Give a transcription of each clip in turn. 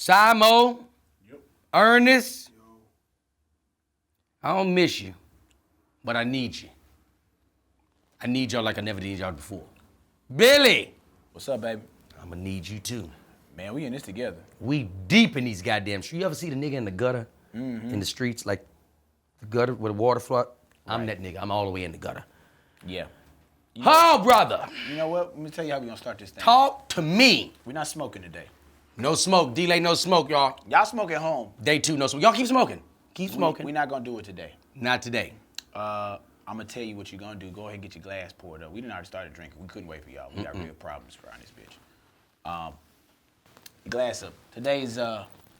SIMO, Yep. ERNEST. Yo. I don't miss you, but I need you. I need y'all like I never needed y'all before. Billy, What's up, baby? I'ma need you too. Man, we in this together. We deep in these goddamn streets. You ever see the nigga in the gutter, in the streets, like the gutter with the water flood? I'm that nigga. I'm all the way in the gutter. Yeah. Oh, brother, You know what? Let me tell you how we gonna start this thing. talk to me. We're not smoking today. No smoke, delay, no smoke, y'all. Y'all smoke at home. Day 2, no smoke. Y'all keep smoking. Keep smoking. We're not gonna do it today. Not today. I'm gonna tell you what you're gonna do. Go ahead and get your glass poured up. We didn't already started drinking. We couldn't wait for y'all. We got real problems around this bitch. Glass up. Today's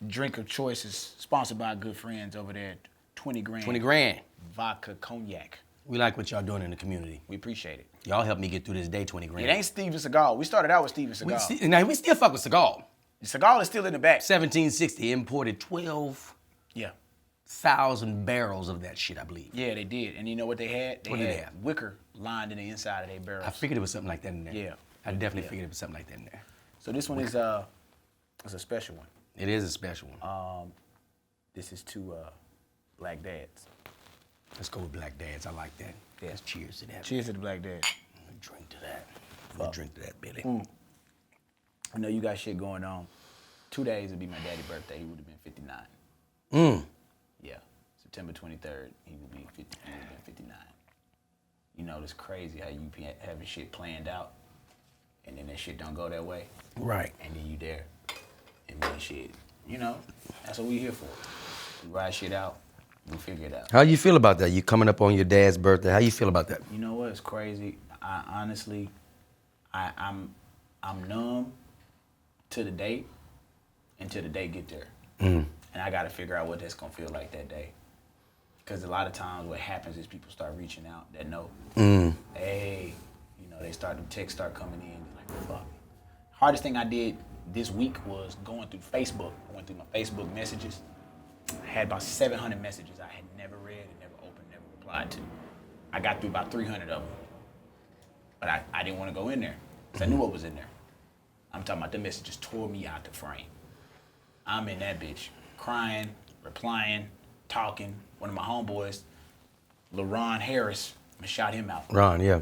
drink of choice is sponsored by our good friends over there at 20 grand. 20 grand. Vodka cognac. We like what y'all doing in the community. We appreciate it. Y'all helped me get through this day, 20 grand. It ain't Steven Seagal. We started out with Steven Seagal. We still fuck with Seagal. Seagal is still in the back. 1760 imported 12,000 Yeah. barrels of that shit, I believe. Yeah, they did. And you know what they had? What did they had have? wicker lined in the inside of their barrels. I figured it was something like that in there. Yeah. I definitely figured it was something like that in there. So this one is a special one. It is a special one. This is two black dads. Let's go with Black Dads. I like that. Yeah. Let's cheers to that. Cheers to the black dad. Drink to that. Drink to that, Billy. I know you got shit going on. 2 days would be my daddy's birthday. He would have been 59. Yeah. September 23rd, he would be 50. He would have been 59. You know, it's crazy how you be having shit planned out, and then that shit don't go that way, Right. and then you there, and then shit. You know, that's what we here for. We ride shit out. We figure it out. How you feel about that? You coming up on your dad's birthday. How you feel about that? You know what? It's crazy. I honestly, I'm numb to the date until the day get there, and I got to figure out what that's gonna feel like that day. Because a lot of times, what happens is people start reaching out that know, hey, you know, they start the texts start coming in. Like, fuck. Hardest thing I did this week was going through Facebook. I went through my Facebook messages. I had about 700 messages I had never read and never opened, never replied to. I got through about 300 of them. But I didn't want to go in there because I knew what was in there. I'm talking about the messages tore me out the frame. I'm in that bitch, crying, replying, talking. One of my homeboys, LaRon Harris, I shout him out. Ron, yeah.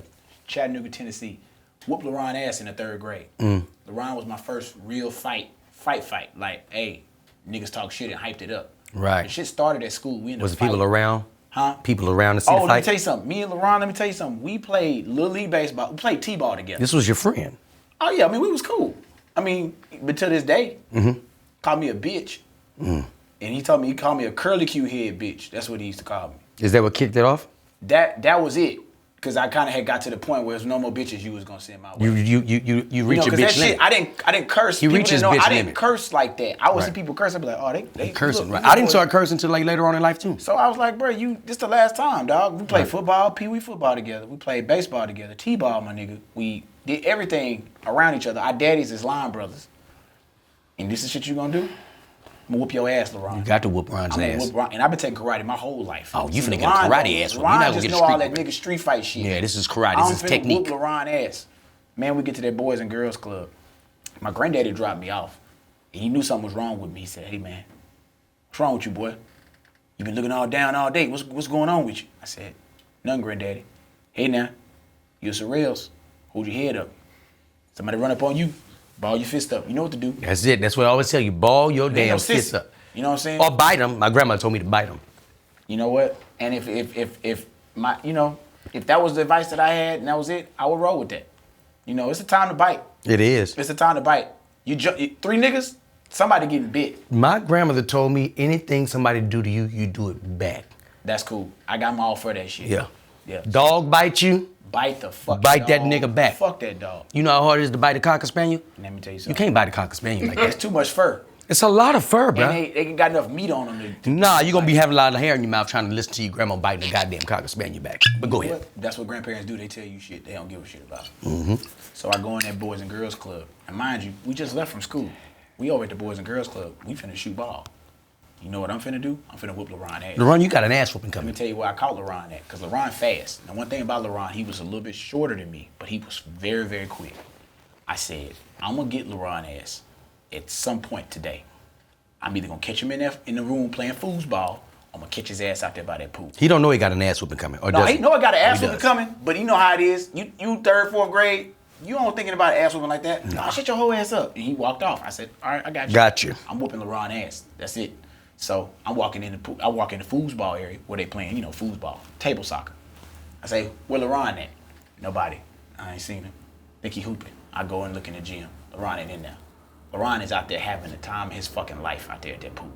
Chattanooga, Tennessee. Whooped LaRon ass in the 3rd grade. LaRon was my first real fight. Like, hey, niggas talk shit and hyped it up. Right. The shit started at school. We ended Was up the people fighting. around? Huh? People around to see the Oh, let me fight? tell you something. Me and LaRon, let me tell you something. We played Little League Baseball. We played T-ball together. This was your friend. Oh, yeah. I mean, we was cool. I mean, but to this day, called me a bitch. And he called me a curly Q head bitch. That's what he used to call me. Is that what kicked it off? That was it. Because I kind of had got to the point where there's no more bitches you was going to send my way. You reach You know, your 'cause bitch that shit, limit. I didn't curse. He People reached didn't his know bitch I didn't limit. curse like that. I would see Right. people curse. I'd be like, oh, they Cursing, look, right? I didn't start cursing until like later on in life too. So I was like, bro, this the last time, dog. We played football, pee-wee football together. We played baseball together, T-ball, my nigga. We did everything around each other. Our daddies is line brothers. And this is shit you gonna do? I'm gonna whoop your ass, LaRon. You got to whoop Ron's I'm gonna ass. whoop Ron. And I've been taking karate my whole life. Oh, you See, finna get a LaRon karate ass whoop. You're LaRon not gonna just get a know all street that whoop. nigga street fight shit. Yeah, this is karate. I This is don't finna technique. whoop LaRon ass. Man, we get to that Boys and Girls Club. My granddaddy dropped me off. And he knew something was wrong with me. He said, hey, man, what's wrong with you, boy? You been looking all down all day. What's going on with you? I said, nothing, granddaddy. Hey, now, you're SORRELLS. Hold your head up. Somebody run up on you, ball your fist up. You know what to do. That's it. That's what I always tell you. Ball your Ain't no damn sissy. fist up. You know what I'm saying? Or bite him. My grandma told me to bite him. You know what? And if my, you know, if that was the advice that I had and that was it, I would roll with that. You know, it's a time to bite. It is. It's a time to bite. You 3 niggas, somebody getting bit. My grandmother told me anything somebody do to you, you do it back. That's cool. I got them all for that shit. Yeah. Yeah. Dog bite you, Bite the fuck. bite that dog. nigga back. Fuck that dog. You know how hard it is to bite a cocker spaniel? Let me tell you You something. can't bite a cocker spaniel like It's that. too much fur. It's a lot of fur, And bro. they ain't got enough meat on them. Nah, you're gonna be having a lot of hair in your mouth trying to listen to your grandma biting a goddamn cocker spaniel back. But go ahead. That's what grandparents do. They tell you shit they don't give a shit about. So I go in that Boys and Girls Club. And mind you, we just left from school. We over at the Boys and Girls Club. We finna shoot ball. You know what I'm finna do? I'm finna whoop LaRon ass. LaRon, you got an ass whooping Let me coming. tell you where I caught LaRon at. Because LaRon fast. Now, one thing about LaRon, he was a little bit shorter than me, but he was very, very quick. I said, I'm going to get LaRon ass at some point today. I'm either gonna catch him in the room playing foosball, or I'm gonna catch his ass out there by that pool. He don't know he got an ass whooping coming, or No, does he know I got an ass He whooping does. coming, but you know how it is. You third, fourth grade, you don't thinking about ass whooping like that. Nah, shut your whole ass up. And he walked off. I said, all right, I got you. Got you. I'm whooping LeBron ass. That's it. So I'm walking in the pool. I walk in the foosball area where they playing, foosball, table soccer. I say, where LeBron at? Nobody. I ain't seen him. Think he hooping. I go and look in the gym. LeBron ain't in there. LeBron is out there having the time of his fucking life out there at that pool.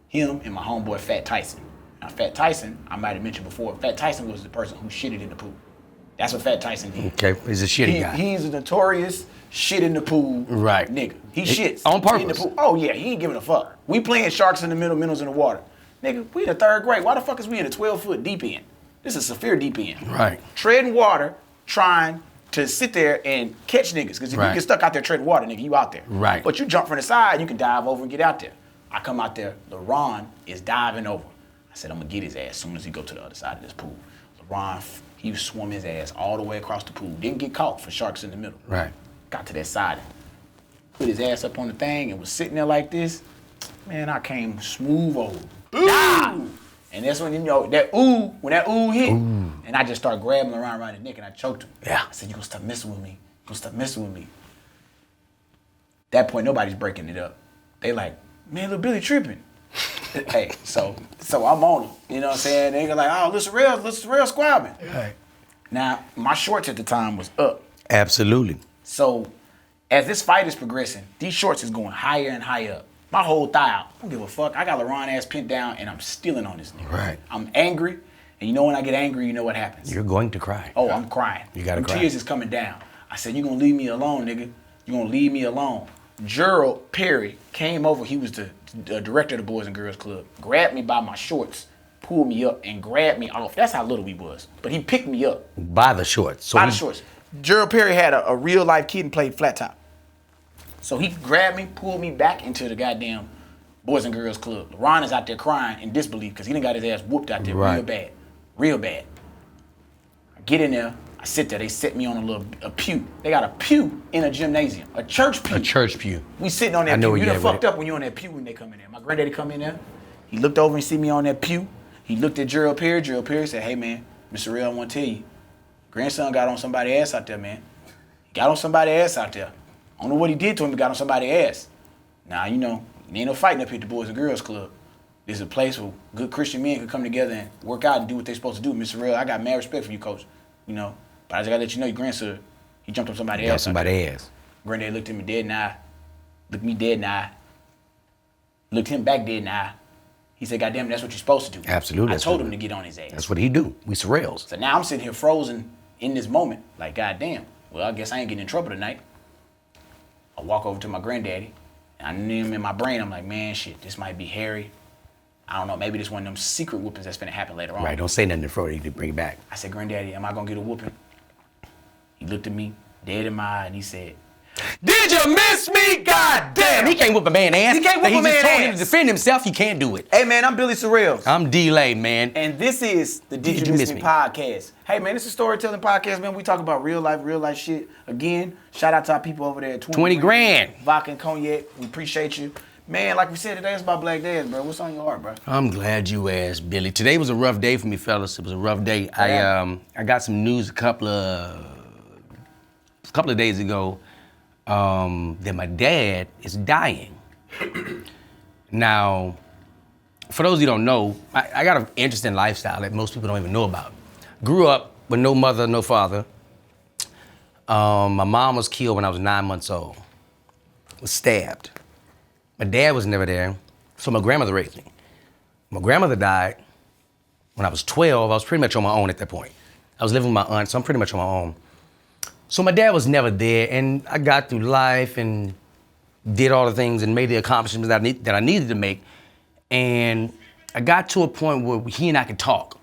Him and my homeboy Fat Tyson. Now Fat Tyson, I might have mentioned before, Fat Tyson was the person who shitted in the pool. That's what Fat Tyson did. Okay, he's a shitty guy. He's a notorious shit in the pool nigga. He shits. On purpose. In the pool. Oh yeah, he ain't giving a fuck. We playing sharks in the middle, minnows in the water. Nigga, we in the third grade. Why the fuck is we in a 12-foot deep end? This is severe deep end. Right. Treading water, trying to sit there and catch niggas. Because if you get stuck out there treading water, nigga, you out there. Right. But you jump from the side, you can dive over and get out there. I come out there, LeBron is diving over. I said, I'm gonna get his ass as soon as he go to the other side of this pool. LeBron, he swum his ass all the way across the pool. Didn't get caught for sharks in the middle. Right. Got to that side, put his ass up on the thing and was sitting there like this. Man, I came smooth over. Ooh! And that's when, when that ooh hit, and I just started grabbing around his neck and I choked him. Yeah. I said, you gonna stop messing with me. You gonna stop messing with me. That point, nobody's breaking it up. They like, man, little Billy tripping. Hey, so I'm on him. You know what I'm saying? They go like, oh, listen real squabbing. Right. Now, my shorts at the time was up. Absolutely. So as this fight is progressing, these shorts is going higher and higher up. My whole thigh out. I don't give a fuck. I got LeBron ass pinned down and I'm stealing on this nigga. Right. I'm angry. And you know when I get angry, you know what happens. You're going to cry. Oh, I'm crying. You gotta cry. Tears is coming down. I said, you gonna leave me alone, nigga. You gonna leave me alone. Gerald Perry came over. He was the director of the Boys and Girls Club. Grabbed me by my shorts, pulled me up, and grabbed me off. That's how little we was. But he picked me up. By the shorts. So By the shorts. Gerald Perry had a real life kid and played flat top. So he grabbed me, pulled me back into the goddamn Boys and Girls Club. LeBron is out there crying in disbelief because he done got his ass whooped out there real bad. Real bad. I get in there. I sit there. They set me on a pew. They got a pew in a gymnasium. A church pew. A church pew. We sitting on that pew. You done fucked up when you on that pew when they come in there. My granddaddy come in there. He looked over and see me on that pew. He looked at Gerald Perry. Gerald Perry said, hey, man, Mr. Real, I want to tell you, grandson got on somebody's ass out there, man. He got on somebody's ass out there. I don't know what he did to him, but got on somebody's ass. Now, ain't no fighting up here at the Boys and Girls Club. This is a place where good Christian men can come together and work out and do what they're supposed to do. Mr. Real, I got mad respect for you, coach. But I just got to let you know your grandson, he jumped on somebody's ass. Somebody's ass. Granddad looked at me dead in the eye. Looked me dead in the eye. Looked him back dead in the eye. He said, goddamn, that's what you're supposed to do. Absolutely. I told him to get on his ass. That's what he do. We SORRELLS. So now I'm sitting here frozen in this moment. Like, goddamn. Well, I guess I ain't getting in trouble tonight. I walk over to my granddaddy. And I knew him in my brain. I'm like, man, shit, this might be hairy. I don't know. Maybe this one of them secret whoopings that's finna happen later on. Right. Don't say nothing in front of you to bring it back. I said, granddaddy, am I gonna get a whooping? He looked at me, dead in my eye, and he said, did you miss me? God damn. He can't whoop a man's ass. He can't whoop a man's He just told him ass. to defend himself. He can't do it. hey, man, I'm Billy SORRELLS. I'm D-Lay, man. And this is the Did You Miss Me podcast. Hey, man, this is a storytelling podcast, man. We talk about real life shit. Again, shout out to our people over there at 20 grand. Vodka and Cognac. We appreciate you. Man, like we said today, it's about Black Dads, bro. What's on your heart, bro? I'm glad you asked, Billy. Today was a rough day for me, fellas. It was a rough day. I got some news a couple of days ago that my dad is dying. Now, for those of you who don't know, I got an interesting lifestyle that most people don't even know about. Grew up with no mother, no father. My mom was killed when I was 9 months old. Was stabbed. My dad was never there, so my grandmother raised me. My grandmother died when I was 12. I was pretty much on my own at that point. I was living with my aunt, so I'm pretty much on my own. So my dad was never there, and I got through life and did all the things and made the accomplishments that I needed to make. And I got to a point where he and I could talk.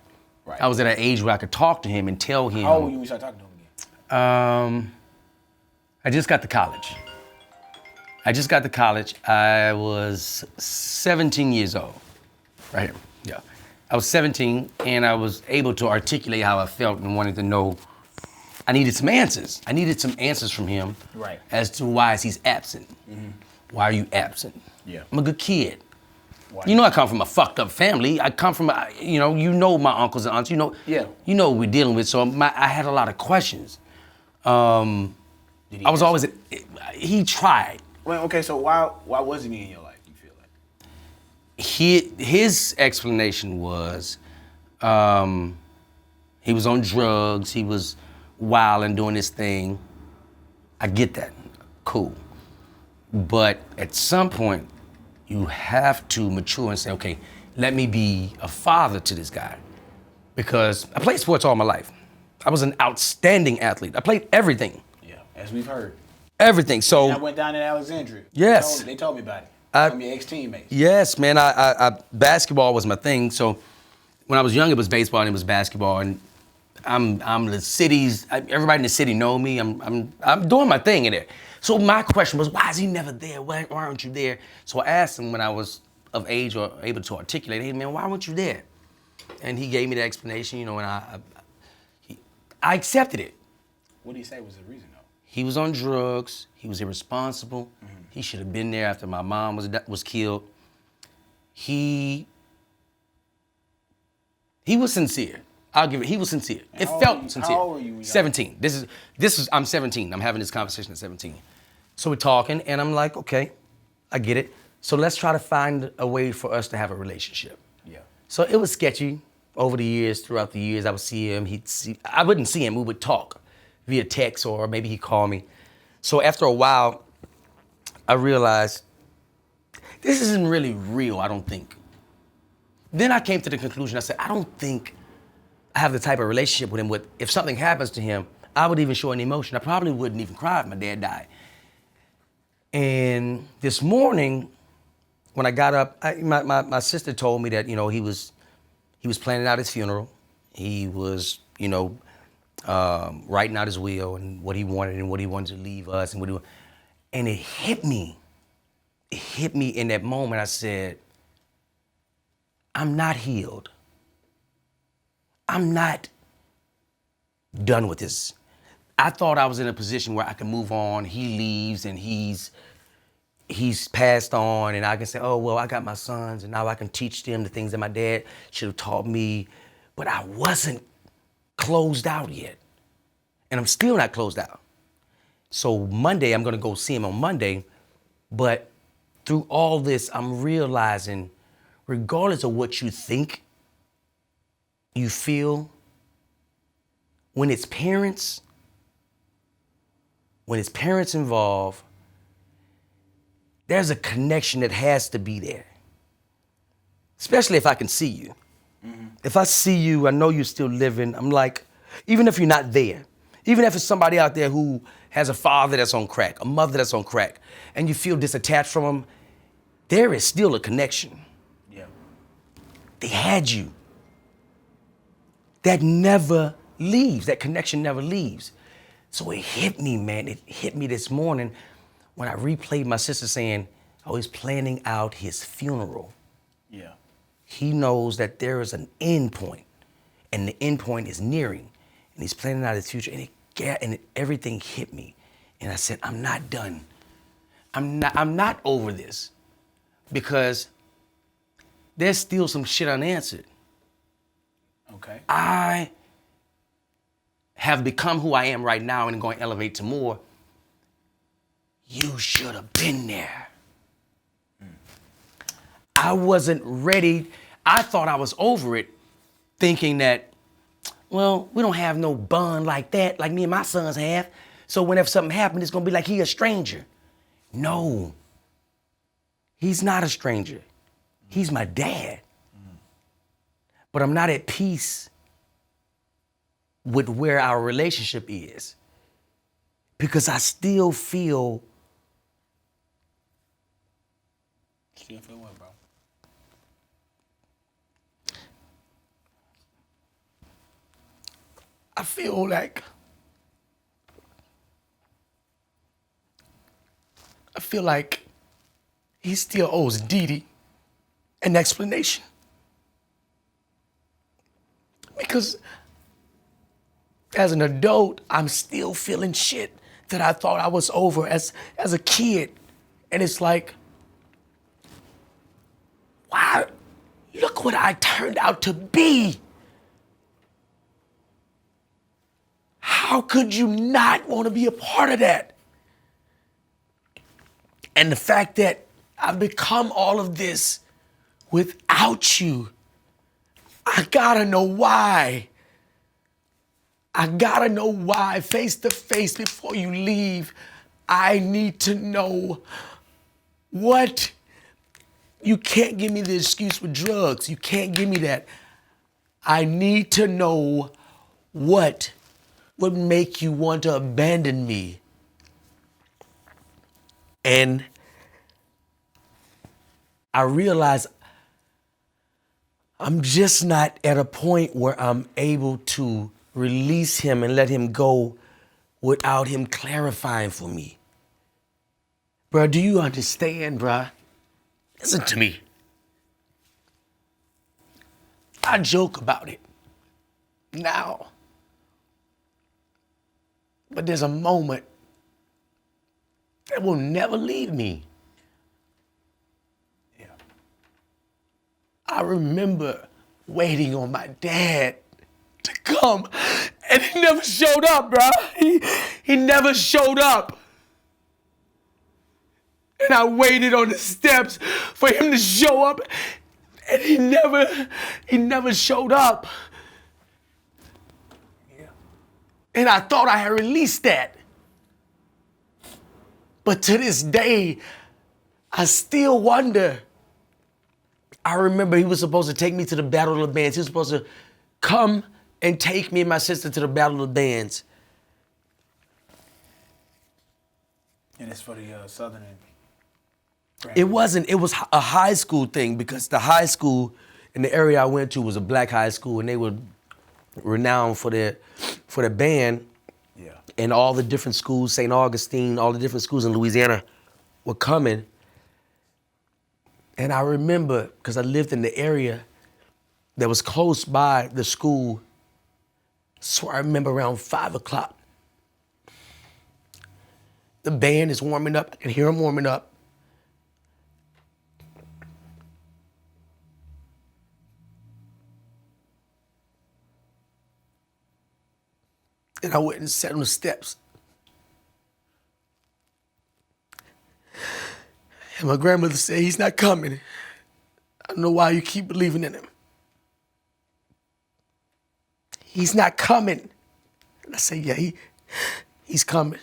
Right. I was at an age where I could talk to him and tell him. How old were you when you started talking to him again? I just got to college. I was 17 years old, right here, yeah. I was 17 and I was able to articulate how I felt and wanted to know, I needed some answers. I needed some answers from him Right. as to why he's absent. Mm-hmm. Why are you absent? Yeah. I'm a good kid. Why? You know, I come from a fucked up family. I come from, you know my uncles and aunts. Yeah. You know what we're dealing with. So I had a lot of questions. I was always, he tried. Well, okay, so why wasn't he in your life, you feel like? His explanation was, he was on drugs. He was wild and doing his thing. I get that. Cool. But at some point, you have to mature and say, okay, let me be a father to this guy. Because I played sports all my life. I was an outstanding athlete. I played everything. Yeah, as we've heard. Everything. So And I went down in Alexandria. Yes. They told me about it. From your ex-teammates. Yes, man. I basketball was my thing. So when I was young, it was baseball and it was basketball. And I'm the city's. Everybody in the city know me. I'm doing my thing in there. So my question was, why is he never there? Why aren't you there? So I asked him when I was of age or able to articulate, hey man, why weren't you there? And he gave me the explanation, you know, and I accepted it. What did he say was the reason though? He was on drugs. He was irresponsible. Mm-hmm. He should have been there after my mom was killed. He was sincere. I'll give it. He was sincere. It felt sincere. How old were you? 17. This is. I'm 17. I'm having this conversation at 17. So we're talking, and I'm like, okay, I get it. So let's try to find a way for us to have a relationship. Yeah. So it was sketchy over the years. Throughout the years, I would see him. I wouldn't see him. We would talk via text, or maybe he'd call me. So after a while, I realized this isn't really real. I don't think. Then I came to the conclusion. I said, I don't think I have the type of relationship with him. If something happens to him, I would even show an emotion. I probably wouldn't even cry if my dad died. And this morning, when I got up, my sister told me that, you know, he was planning out his funeral. He was, you know, writing out his will and what he wanted to leave us and it hit me. It hit me in that moment. I said, I'm not healed. I'm not done with this. I thought I was in a position where I could move on. He leaves and he's passed on and I can say, oh, well, I got my sons and now I can teach them the things that my dad should have taught me. But I wasn't closed out yet. And I'm still not closed out. So Monday, I'm gonna go see him on Monday. But through all this, I'm realizing, regardless of what you think, you feel, when it's parents involved, there's a connection that has to be there. Especially if I can see you. Mm-hmm. If I see you, I know you're still living. I'm like, even if you're not there, even if it's somebody out there who has a father that's on crack, a mother that's on crack, and you feel disattached from them, there is still a connection. Yeah. They had you. That never leaves. That connection never leaves. So it hit me, man. It hit me this morning when I replayed my sister saying, oh, he's planning out his funeral. Yeah. He knows that there is an end point, and the end point is nearing, and he's planning out his future, and everything hit me. And I said, I'm not done. I'm not over this, because there's still some shit unanswered. Okay. I have become who I am right now and going to elevate to more. You should have been there. I wasn't ready. I thought I was over it, thinking that, well, we don't have no bond like that, like me and my sons have. So whenever something happened, it's going to be like he a stranger. No. He's not a stranger. He's my dad. But I'm not at peace with where our relationship is, because I still feel. Still feel what, bro? I feel like. He still owes Dee Dee an explanation. Because as an adult, I'm still feeling shit that I thought I was over as a kid. And it's like, Why? Look what I turned out to be. How could you not want to be a part of that? And the fact that I've become all of this without you, I gotta know why. I gotta know why, face to face, before you leave. I need to know what. You can't give me the excuse with drugs. You can't give me that. I need to know what would make you want to abandon me. And I realize I'm just not at a point where I'm able to release him and let him go without him clarifying for me. Bruh, do you understand, bruh? Listen to me. I joke about it now. But there's a moment that will never leave me. Yeah. I remember waiting on my dad to come, and he never showed up, bro. He never showed up. And I waited on the steps for him to show up, and he never showed up. Yeah. And I thought I had released that. But to this day, I still wonder. I remember he was supposed to take me to the Battle of the Bands. He was supposed to come and take me and my sister to the Battle of the Bands. And it's for the Southern. It wasn't. It was a high school thing because the high school in the area I went to was a black high school, and they were renowned for their band. Yeah. And all the different schools, St. Augustine, all the different schools in Louisiana were coming. And I remember, because I lived in the area that was close by the school, so I remember around 5 o'clock, the band is warming up. I can hear them warming up. And I went and sat on the steps. And my grandmother said, he's not coming. I don't know why you keep believing in him. He's not coming. And I said, yeah, he's coming.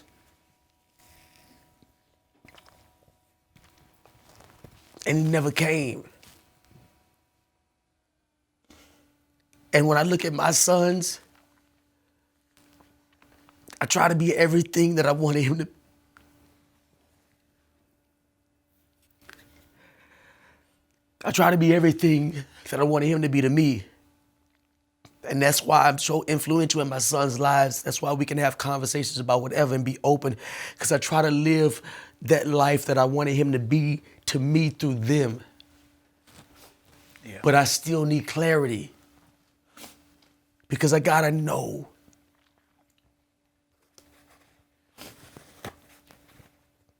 And he never came. And when I look at my sons, I try to be everything that I wanted him to. I try to be everything that I wanted him to be to me. And that's why I'm so influential in my sons' lives. That's why we can have conversations about whatever and be open. Because I try to live that life that I wanted him to be to me through them. Yeah. But I still need clarity. Because I gotta know.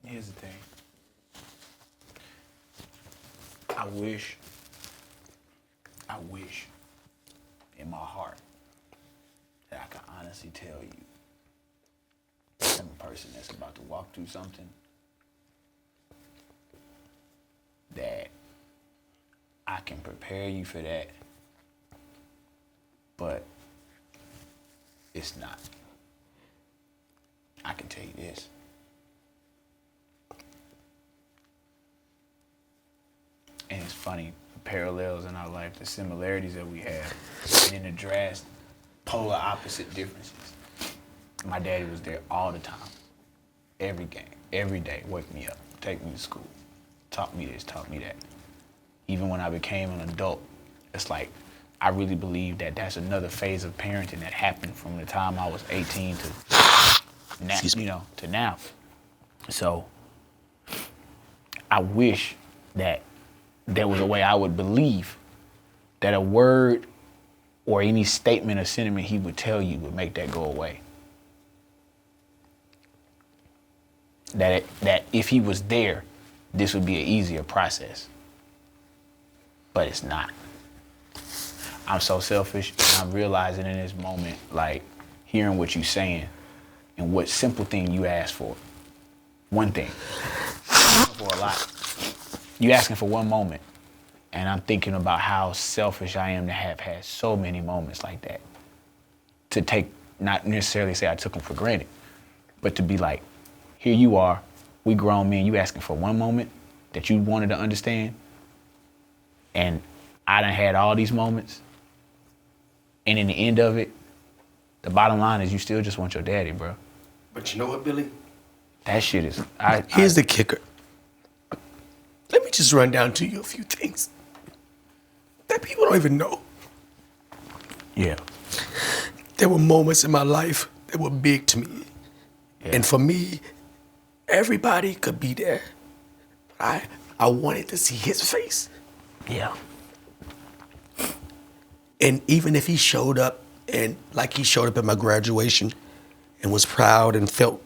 Here's the thing. I wish in my heart that I can honestly tell you I'm a person that's about to walk through something that I can prepare you for that, but it's not. I can tell you this. And it's funny, the parallels in our life, the similarities that we have, and in the drastic, polar opposite differences. My daddy was there all the time, every game, every day, wake me up, take me to school, taught me this, taught me that. Even when I became an adult, it's like, I really believe that that's another phase of parenting that happened from the time I was 18 to now, to now. So, I wish that there was a way I would believe that a word or any statement or sentiment he would tell you would make that go away. That if he was there, this would be an easier process. but it's not. I'm so selfish, and I'm realizing in this moment, like, hearing what you're saying and what simple thing you asked for. One thing. For a lot. You asking for one moment. And I'm thinking about how selfish I am to have had so many moments like that. To take, not necessarily say I took them for granted, but to be like, here you are, we grown men, you asking for one moment that you wanted to understand, and I done had all these moments, and in the end of it, the bottom line is you still just want your daddy, bro. But you know what, Billy? That shit is, Here's the kicker. Let me just run down to you a few things that people don't even know. Yeah. There were moments in my life that were big to me. Yeah. And for me, everybody could be there. I wanted to see his face. Yeah. And even if he showed up, and like he showed up at my graduation and was proud and felt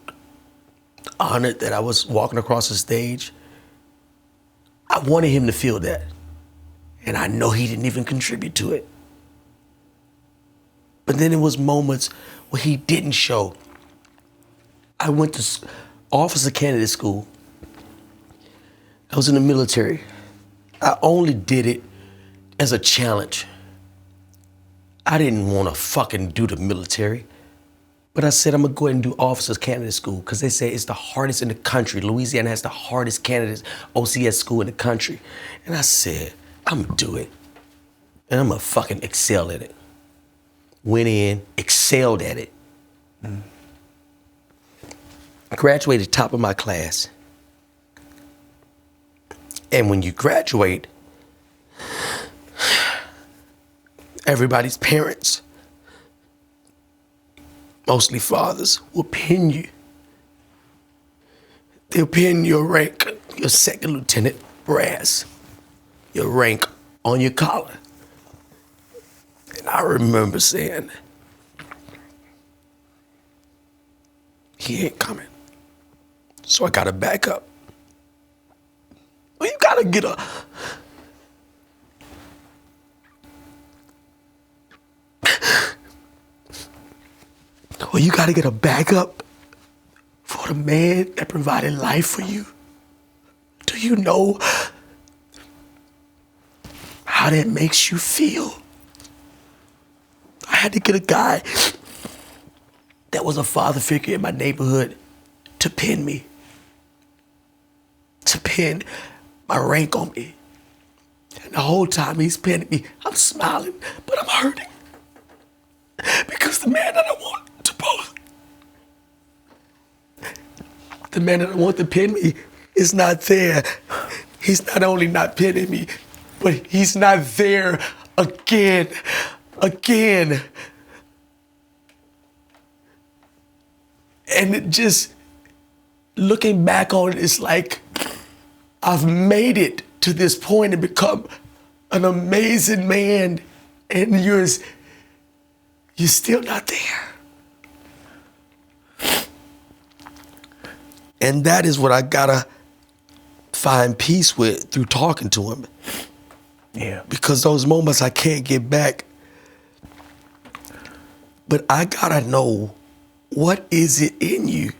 honored that I was walking across the stage, I wanted him to feel that. And I know he didn't even contribute to it. But then there was moments where he didn't show. I went to officer candidate school. I was in the military. I only did it as a challenge. I didn't want to fucking do the military. But I said, I'm gonna go ahead and do officers candidate school because they say it's the hardest in the country. Louisiana has the hardest candidates OCS school in the country. And I said, I'm gonna do it. And I'm gonna fucking excel at it. Went in, excelled at it. Graduated top of my class. And when you graduate, everybody's parents, mostly fathers, will pin you. They'll pin your rank, your second lieutenant brass, your rank on your collar. And I remember saying, he ain't coming. So I gotta back up. Well, you gotta get a, well, you gotta get a backup for the man that provided life for you. Do you know how that makes you feel? I had to get a guy that was a father figure in my neighborhood to pin me, to pin my rank on me. And the whole time he's pinning me, I'm smiling, but I'm hurting. Because the man that I want to pose, the man that I want to pin me is not there. He's not only not pinning me, but he's not there again. And it just, looking back on it, it's like I've made it to this point and become an amazing man, and you're still not there. And that is what I gotta find peace with through talking to him. Yeah. Because those moments I can't get back. But I gotta know, what is it in you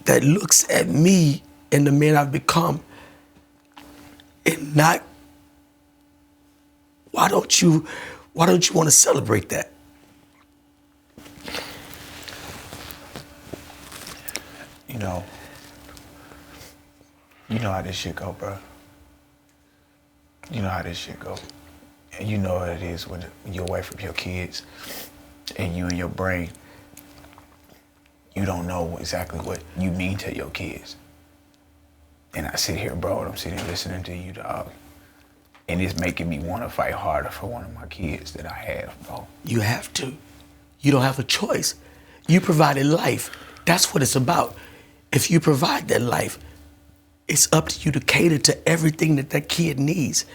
that looks at me and the man I've become and not, why don't you want to celebrate that? You know how this shit go, bro. You know how this shit go. And you know what it is when you're away from your kids and you in your brain, you don't know exactly what you mean to your kids. And I sit here, bro, and I'm sitting listening to you, dog. And it's making me want to fight harder for one of my kids that I have, bro. You have to. You don't have a choice. You provided life. That's what it's about. If you provide that life, it's up to you to cater to everything that that kid needs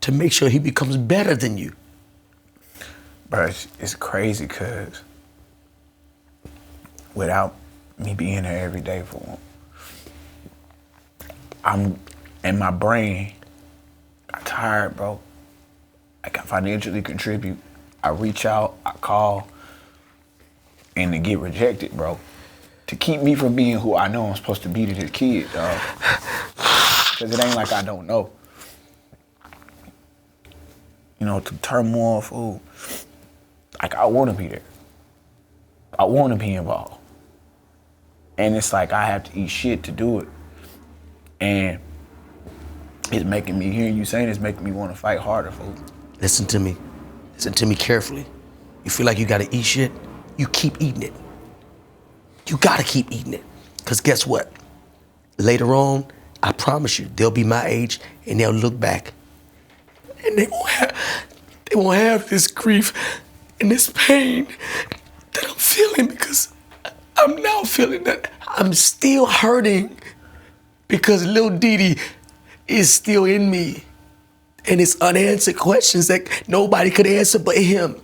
to make sure he becomes better than you. Bro, it's crazy because without me being there every day for him, And my brain got tired, bro. I can financially contribute. I reach out, I call, and to get rejected, bro. To keep me from being who I know I'm supposed to be to this kid, dog. Cause it ain't like I don't know. You know, to turmoil, fool. Like, I wanna be there. I wanna be involved. And it's like I have to eat shit to do it. And it's making me, hearing you saying it's making me wanna fight harder, fool. Listen to me. Listen to me carefully. You feel like you gotta eat shit? You keep eating it. You gotta keep eating it. Cause guess what? Later on, I promise you, they'll be my age and they'll look back. And they won't have this grief and this pain that I'm feeling, because I'm now feeling that I'm still hurting because Lil Didi is still in me. And it's unanswered questions that nobody could answer but him.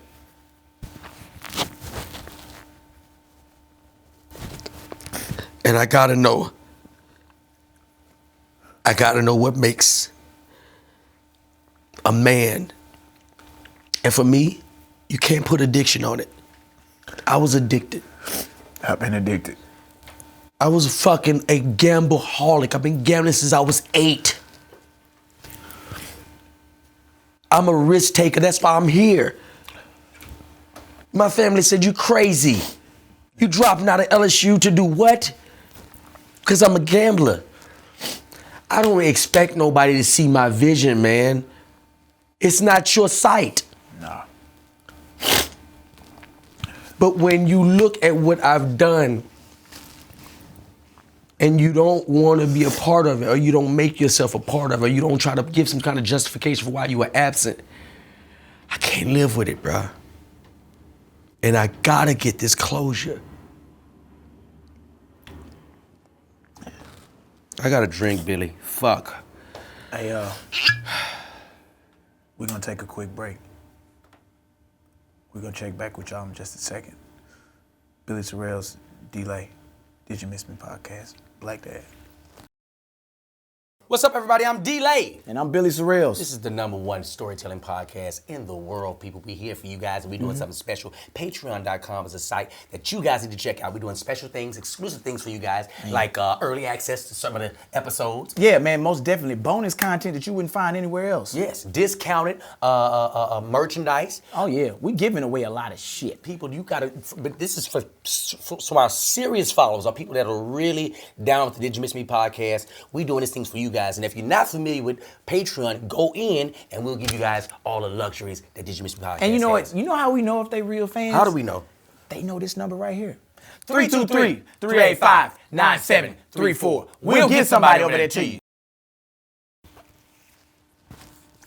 And I gotta know what makes a man. And for me, you can't put addiction on it. I was addicted. I've been addicted. I was fucking a gambleaholic. I've been gambling since I was 8. I'm a risk taker. That's why I'm here. My family said, you crazy. You dropping out of LSU to do what? Because I'm a gambler. I don't expect nobody to see my vision, man. It's not your sight. Nah. But when you look at what I've done and you don't want to be a part of it, or you don't make yourself a part of it, or you don't try to give some kind of justification for why you were absent, I can't live with it, bruh. And I gotta get this closure. I gotta drink, Billy. Fuck. Hey, we're gonna take a quick break. We're gonna check back with y'all in just a second. Billy SORRELLS, Delay, Did You Miss Me podcast, Black Dad. What's up, everybody? I'm D-Lay. And I'm Billy SORRELLS. This is the #1 storytelling podcast in the world, people. We're here for you guys, and we're doing something special. Patreon.com is a site that you guys need to check out. We're doing special things, exclusive things for you guys, like early access to some of the episodes. Yeah, man, most definitely. Bonus content that you wouldn't find anywhere else. Yes, discounted merchandise. Oh, yeah. We giving away a lot of shit. People, you gotta, but this is for so our serious followers, our people that are really down with the Did You Miss Me podcast. We doing these things for you guys. And if you're not familiar with Patreon, go in and we'll give you guys all the luxuries that Did You Miss Me podcast And you know has. what? You know how we know if they real fans? How do we know? They know this number right here. 323-385-9734. We'll get somebody over there to you.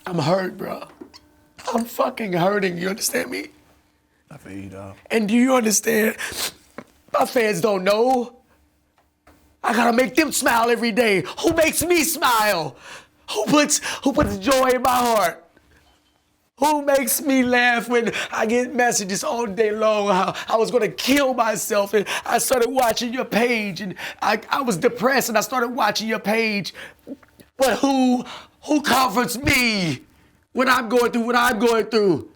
I'm hurt, bro. I'm fucking hurting. You understand me? I feel you, dog. And do you understand? My fans don't know. I gotta make them smile every day. Who makes me smile? Who puts joy in my heart? Who makes me laugh when I get messages all day long how I was gonna kill myself, and I started watching your page, and I was depressed and I started watching your page. But who comforts me when I'm going through what I'm going through?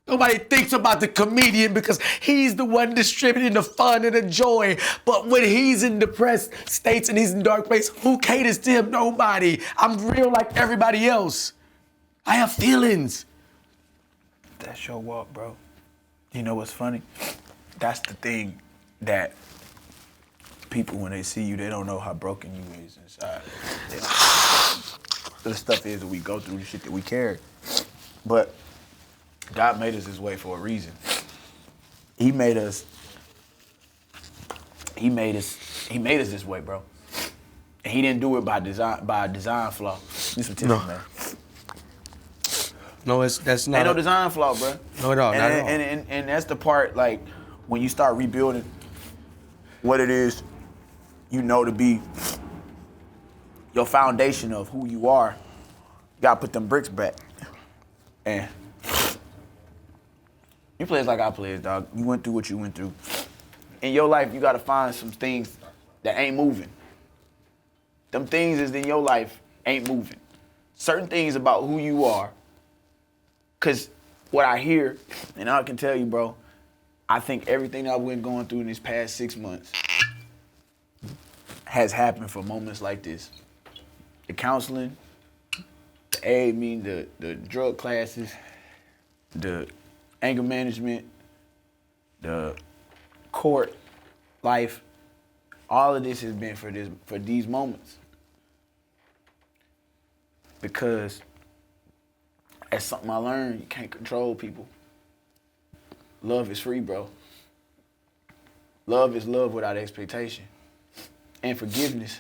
Nobody thinks about the comedian because he's the one distributing the fun and the joy. But when he's in depressed states and he's in dark place, who caters to him? Nobody. I'm real like everybody else. I have feelings. That's your walk, bro. You know what's funny? That's the thing that people, when they see you, they don't know how broken you is inside. They don't know the stuff is that we go through, the shit that we carry. But God made us this way for a reason. He made us this way, bro. And he didn't do it by design flaw. Need some tips, man. No, that's not. Ain't no design flaw, bro. No, at all. Not at all. And that's the part, like, when you start rebuilding what it is you know to be your foundation of who you are, you gotta put them bricks back. And you play like I play, dog. You went through what you went through. In your life, you gotta find some things that ain't moving. Them things is in your life ain't moving. Certain things about who you are, because what I hear, and I can tell you, bro, I think everything that I've been going through in these past 6 months has happened for moments like this. The counseling, the aid meeting, the drug classes, the anger management, the court life, all of this has been for these moments. Because that's something I learned, you can't control people. Love is free, bro. Love is love without expectation. And forgiveness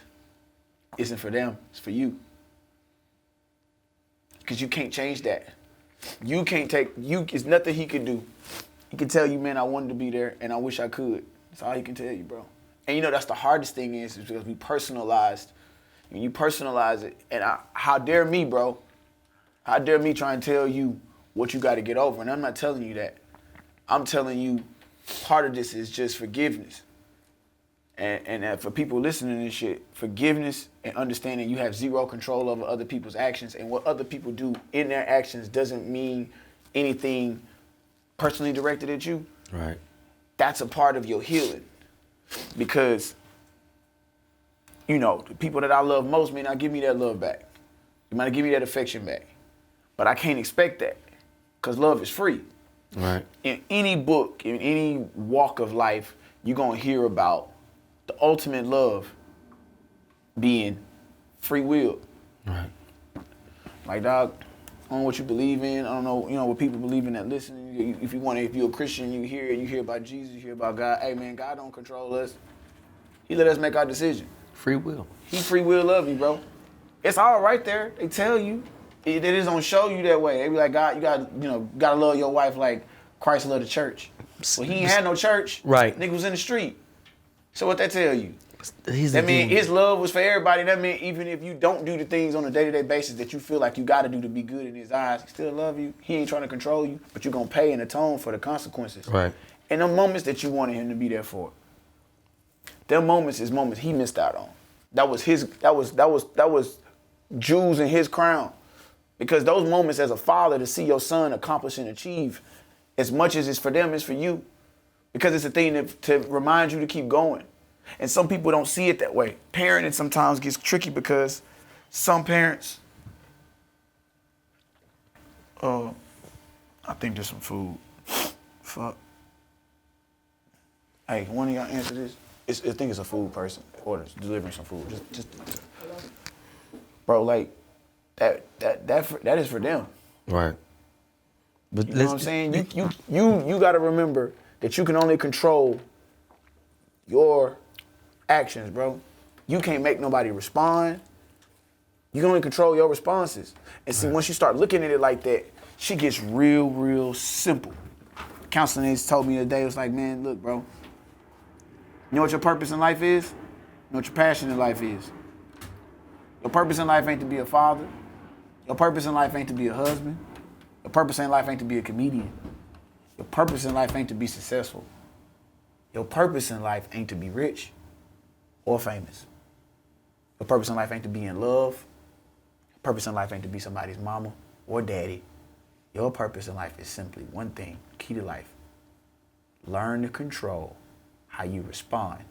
isn't for them, it's for you. Because you can't change that. You can't it's nothing he could do. He can tell you, man, I wanted to be there and I wish I could. That's all he can tell you, bro. And you know, that's the hardest thing is because we personalized. When you personalize it, and how dare me, bro? How dare me try and tell you what you got to get over? And I'm not telling you that. I'm telling you part of this is just forgiveness. And for people listening to this shit, forgiveness and understanding you have zero control over other people's actions, and what other people do in their actions doesn't mean anything personally directed at you. Right. That's a part of your healing. Because, you know, the people that I love most may not give me that love back. They might not give me that affection back. But I can't expect that, because love is free. Right. In any book, in any walk of life, you're going to hear about the ultimate love being free will. Right. Like, dog, I don't know what you believe in. I don't know, you know, what people believe in that listen. If you're a Christian, you hear about Jesus, you hear about God. Hey, man, God don't control us. He let us make our decision. Free will. He free will love you, bro. It's all right there. They tell you. They just don't show you that way. They be like, God, you gotta love your wife like Christ loved the church. Well, he ain't had no church. Right. Nigga was in the street. So what that tell you? He's That mean his love was for everybody. That mean even if you don't do the things on a day-to-day basis that you feel like you gotta do to be good in his eyes, he still love you. He ain't trying to control you, but you're gonna pay and atone for the consequences. Right. And the moments that you wanted him to be there for. Them moments is moments he missed out on. That was jewels in his crown. Because those moments as a father to see your son accomplish and achieve, as much as it's for them, it's for you. Because it's a thing to remind you to keep going. And some people don't see it that way. Parenting sometimes gets tricky because some parents, I think there's some food. Fuck. Hey, one of y'all answer this? I think it's a food person. Orders, delivering some food. Just bro, like, that is for them. Right. But You know what I'm saying? You gotta remember that you can only control your actions, bro. You can't make nobody respond. You can only control your responses. And see, once you start looking at it like that, shit gets real, real simple. Counseling has told me today, it was like, man, look, bro. You know what your purpose in life is? You know what your passion in life is? Your purpose in life ain't to be a father. Your purpose in life ain't to be a husband. Your purpose in life ain't to be a comedian. Your purpose in life ain't to be successful. Your purpose in life ain't to be rich or famous. Your purpose in life ain't to be in love. Your purpose in life ain't to be somebody's mama or daddy. Your purpose in life is simply one thing, key to life. Learn to control how you respond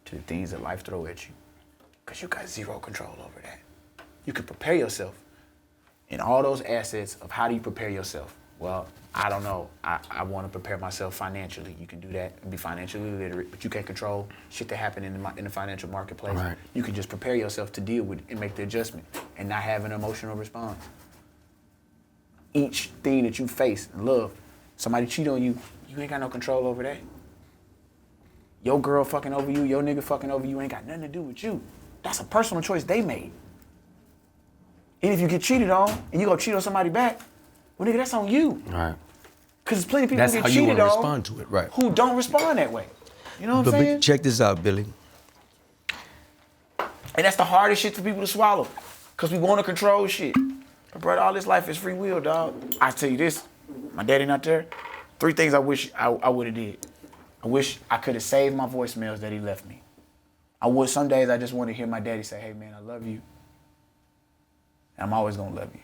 to the things that life throw at you. Because you got zero control over that. You can prepare yourself in all those assets of how do you prepare yourself? Well, I don't know. I want to prepare myself financially. You can do that and be financially literate, but you can't control shit that happen in the financial marketplace. Right. You can just prepare yourself to deal with it and make the adjustment and not have an emotional response. Each thing that you face and love, somebody cheat on you, you ain't got no control over that. Your girl fucking over you, your nigga fucking over you ain't got nothing to do with you. That's a personal choice they made. And if you get cheated on and you go cheat on somebody back, well, nigga, that's on you. Right. Because there's plenty of people That's who how get you cheated want to on respond to it, right? who don't respond that way. You know what I'm saying? But check this out, Billy. And that's the hardest shit for people to swallow. Because we want to control shit. But brother, all this life is free will, dog. I tell you this, my daddy not there. 3 things I wish I would have did. I wish I could have saved my voicemails that he left me. Some days I just want to hear my daddy say, hey man, I love you. And I'm always gonna love you.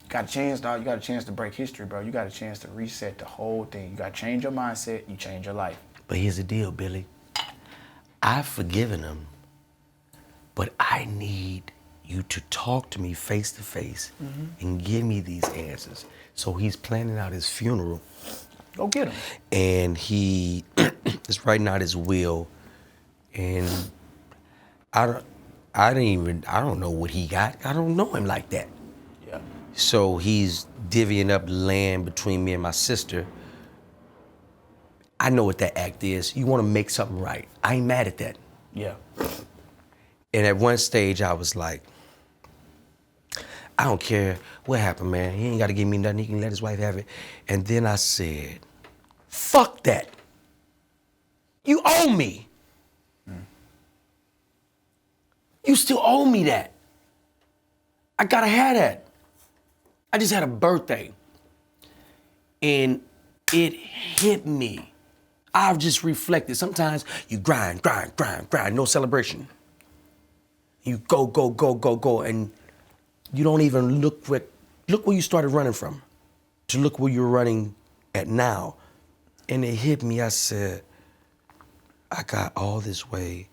You got a chance, dog. You got a chance to break history, bro. You got a chance to reset the whole thing. You got to change your mindset. You change your life. But here's the deal, Billy. I've forgiven him, but I need you to talk to me face to face and give me these answers. So he's planning out his funeral. Go get him. And he is writing out his will. And I don't know what he got. I don't know him like that. Yeah. So he's divvying up land between me and my sister. I know what that act is. You want to make something right. I ain't mad at that. Yeah. And at one stage, I was like, I don't care what happened, man. He ain't got to give me nothing. He can let his wife have it. And then I said, fuck that. You owe me. You still owe me that. I gotta have that. I just had a birthday. And it hit me. I've just reflected. Sometimes you grind, no celebration. You go, and you don't even look where you started running from to look where you're running at now. And it hit me, I said, I got all this way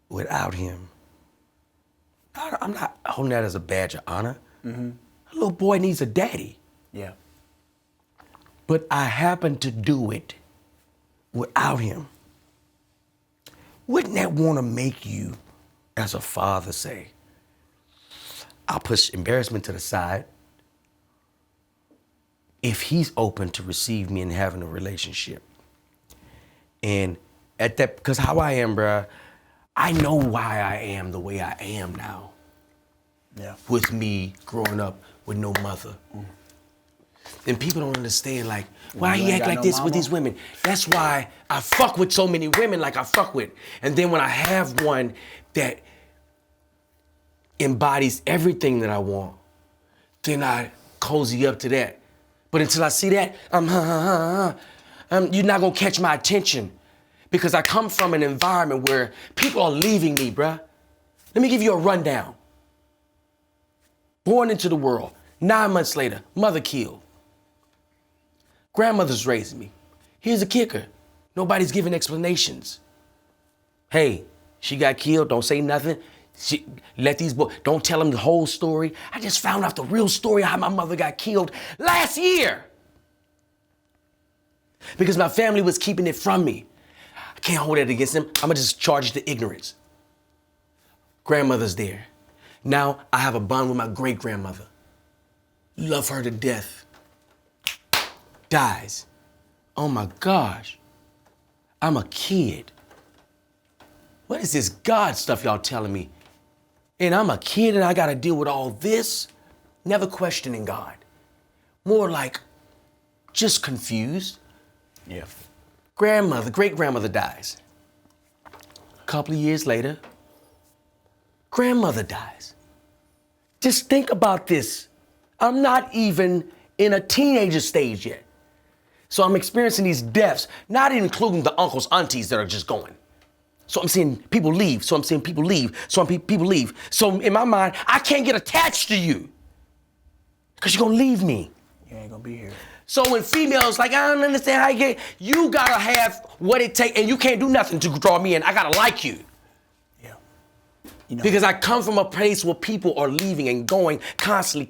without him. I'm not holding that as a badge of honor. A little boy needs a daddy. Yeah. But I happened to do it without him. Wouldn't that want to make you, as a father, say, I'll push embarrassment to the side if he's open to receive me and having a relationship? And at that, because how I am, bruh, I know why I am the way I am now. Yeah. With me growing up with no mother. And people don't understand, like, why he act like this with these women. That's why I fuck with so many women like I fuck with. And then when I have one that embodies everything that I want, then I cozy up to that. But until I see that, you're not gonna catch my attention. Because I come from an environment where people are leaving me, bruh. Let me give you a rundown. Born into the world, 9 months later, mother killed. Grandmother's raising me. Here's the kicker. Nobody's giving explanations. Hey, she got killed, don't say nothing. Let these boys, don't tell them the whole story. I just found out the real story of how my mother got killed last year. Because my family was keeping it from me. I can't hold that against them. I'm gonna just charge it to ignorance. Grandmother's there. Now I have a bond with my great-grandmother. Love her to death. Dies. Oh my gosh. I'm a kid. What is this God stuff y'all telling me? And I'm a kid and I gotta deal with all this? Never questioning God. More like just confused. Yeah. Great-grandmother dies. A couple of years later, grandmother dies. Just think about this. I'm not even in a teenager stage yet. So I'm experiencing these deaths, not including the uncles, aunties that are just going. So I'm seeing people leave, so I'm seeing people leave, so people leave. So in my mind, I can't get attached to you because you're gonna leave me. You ain't gonna be here. So when females like, I don't understand how you get, you gotta have what it takes, and you can't do nothing to draw me in. I gotta like you. Yeah. You know, Because I come from a place where people are leaving and going constantly.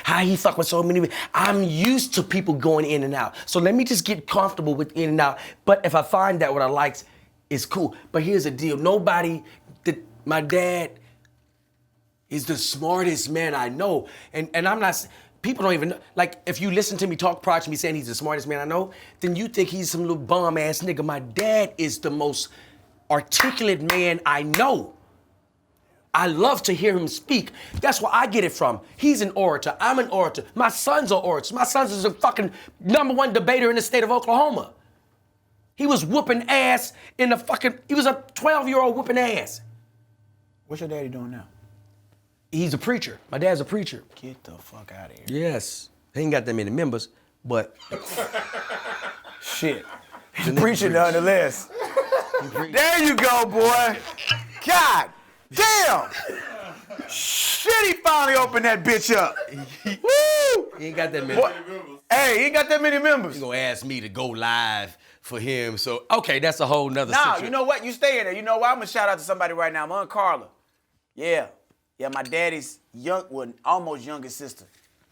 How he fuck with so many. I'm used to people going in and out. So let me just get comfortable with in and out. But if I find that what I like is cool. But here's the deal. My dad is the smartest man I know. And I'm not, people don't even know. Like, if you listen to me talk prior to me saying he's the smartest man I know, then you think he's some little bum ass nigga. My dad is the most articulate man I know. I love to hear him speak. That's where I get it from. He's an orator. I'm an orator. My sons are orators. My sons is a fucking #1 debater in the state of Oklahoma. He was whooping ass he was a 12-year-old whooping ass. what's your daddy doing now? He's a preacher. My dad's a preacher. Get the fuck out of here. Yes. He ain't got that many members, but. Shit. He's preaching nonetheless. There you go, boy. God damn. Shit, he finally opened that bitch up. Woo! He ain't got that many. Hey, he ain't got that many members. He gonna ask me to go live for him. So, okay, that's a whole nother Nah, situation. you know what? You stay in there. You know what? I'm gonna shout out to somebody right now. My Aunt Carla. Yeah. Yeah, my daddy's almost youngest sister.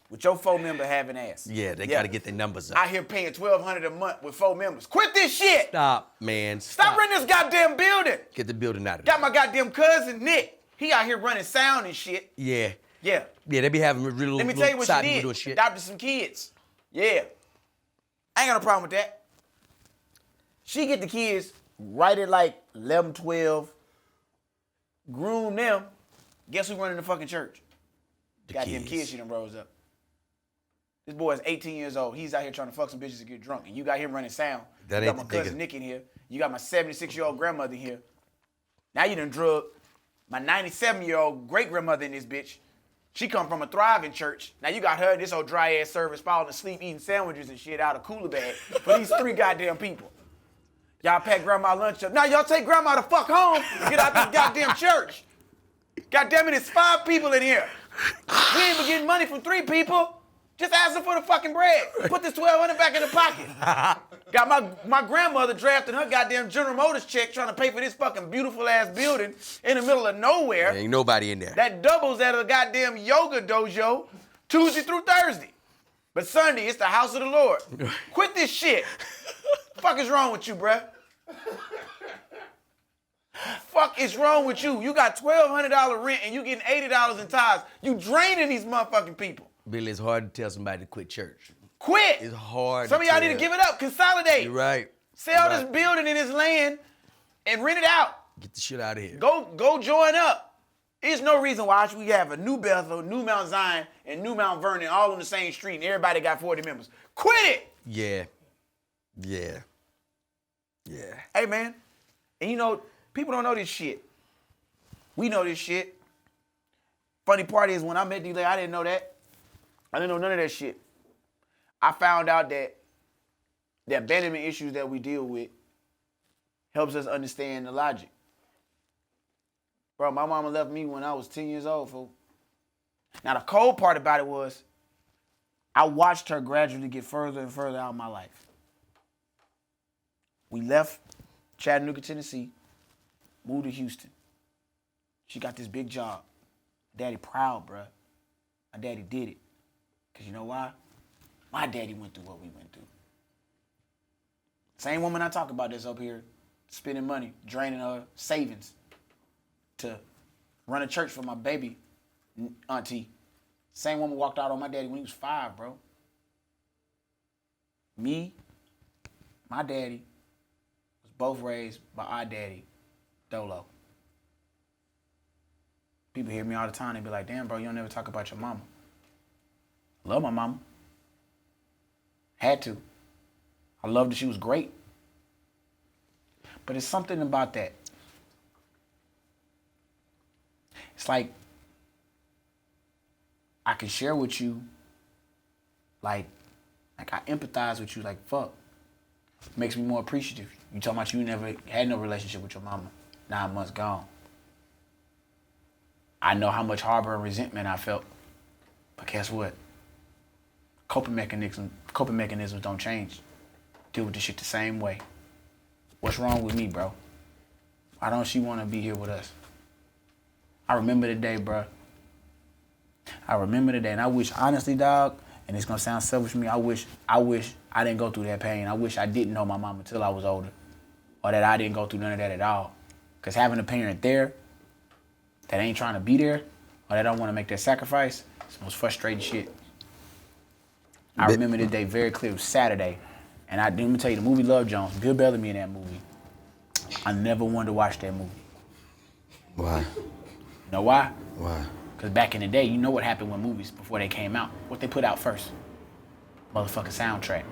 With your 4 member having ass. Yeah, they gotta get their numbers up. Out here paying $1,200 a month with 4 members. Quit this shit! Stop, man. Stop renting this goddamn building! Get the building out of Got there. my goddamn cousin, Nick. He out here running sound and shit. Yeah. Yeah. Yeah, they be having really Let me tell you what she did. doing shit. Adopted some kids. Yeah. I ain't got no problem with that. She get the kids right at like 11, 12, groom them. Guess who running the fucking church? Goddamn kids she done rose up. This boy is 18 years old. He's out here trying to fuck some bitches and get drunk. And you got him running sound. That you got ain't my the cousin nigga. Nick in here. You got my 76-year-old grandmother here. Now you done drug my 97-year-old great-grandmother in this bitch. She come from a thriving church. Now you got her in this old dry-ass service falling asleep eating sandwiches and shit out of cooler bag for these 3 goddamn people. Y'all pack grandma lunch up. Now y'all take grandma the fuck home. Get out this goddamn church. Goddamn it, it's 5 people in here. We ain't been getting money from 3 people. Just ask them for the fucking bread. Put this $1,200 back in the pocket. Got my grandmother drafting her goddamn General Motors check trying to pay for this fucking beautiful ass building in the middle of nowhere. There ain't nobody in there. That doubles as a goddamn yoga dojo Tuesday through Thursday. But Sunday, it's the house of the Lord. Quit this shit. Fuck is wrong with you, bruh? Fuck is wrong with you? You got $1,200 rent and you getting $80 in tithes. You draining these motherfucking people. Billy, it's hard to tell somebody to quit church. Quit. It's hard. Some of y'all need to give it up. Consolidate. You're right. Sell You're this right. building and this land and rent it out. Get the shit out of here. Go join up. There's no reason why we have a New Bethel, New Mount Zion, and New Mount Vernon all on the same street and everybody got 40 members. Quit it. Yeah. Yeah. Yeah. Hey, man. And you know, people don't know this shit. We know this shit. Funny part is when I met D-Lay, I didn't know that. I didn't know none of that shit. I found out that the abandonment issues that we deal with helps us understand the logic. Bro, my mama left me when I was 10 years old, fool. Now, the cold part about it was I watched her gradually get further and further out of my life. We left Chattanooga, Tennessee, moved to Houston. She got this big job. Daddy proud, bruh. My daddy did it. Because you know why? My daddy went through what we went through. Same woman I talk about this up here, spending money, draining her savings to run a church for my baby auntie. Same woman walked out on my daddy when he was 5, bro. Me, my daddy, was both raised by our daddy, Dolo. People hear me all the time, they be like, damn, bro, you don't never talk about your mama. Love my mama. Had to. I loved that she was great. But it's something about that. It's like I can share with you, like I empathize with you, like fuck. Makes me more appreciative. You talking about you never had no relationship with your mama. 9 months gone. I know how much harbor and resentment I felt. But guess what? Coping mechanisms don't change. Deal with this shit the same way. What's wrong with me, bro? Why don't she want to be here with us? I remember the day, bro. I remember the day, and I wish, honestly, dog, and it's gonna sound selfish to me, I wish I didn't go through that pain. I wish I didn't know my mama until I was older. Or that I didn't go through none of that at all. Because having a parent there that ain't trying to be there, or that don't want to make that sacrifice, it's the most frustrating shit. I remember the day very clear. It was Saturday. And let me tell you, the movie Love Jones, Bill Bellamy in that movie. I never wanted to watch that movie. Why? You know why? Why? Because back in the day, you know what happened with movies before they came out. What they put out first? Motherfucking soundtrack.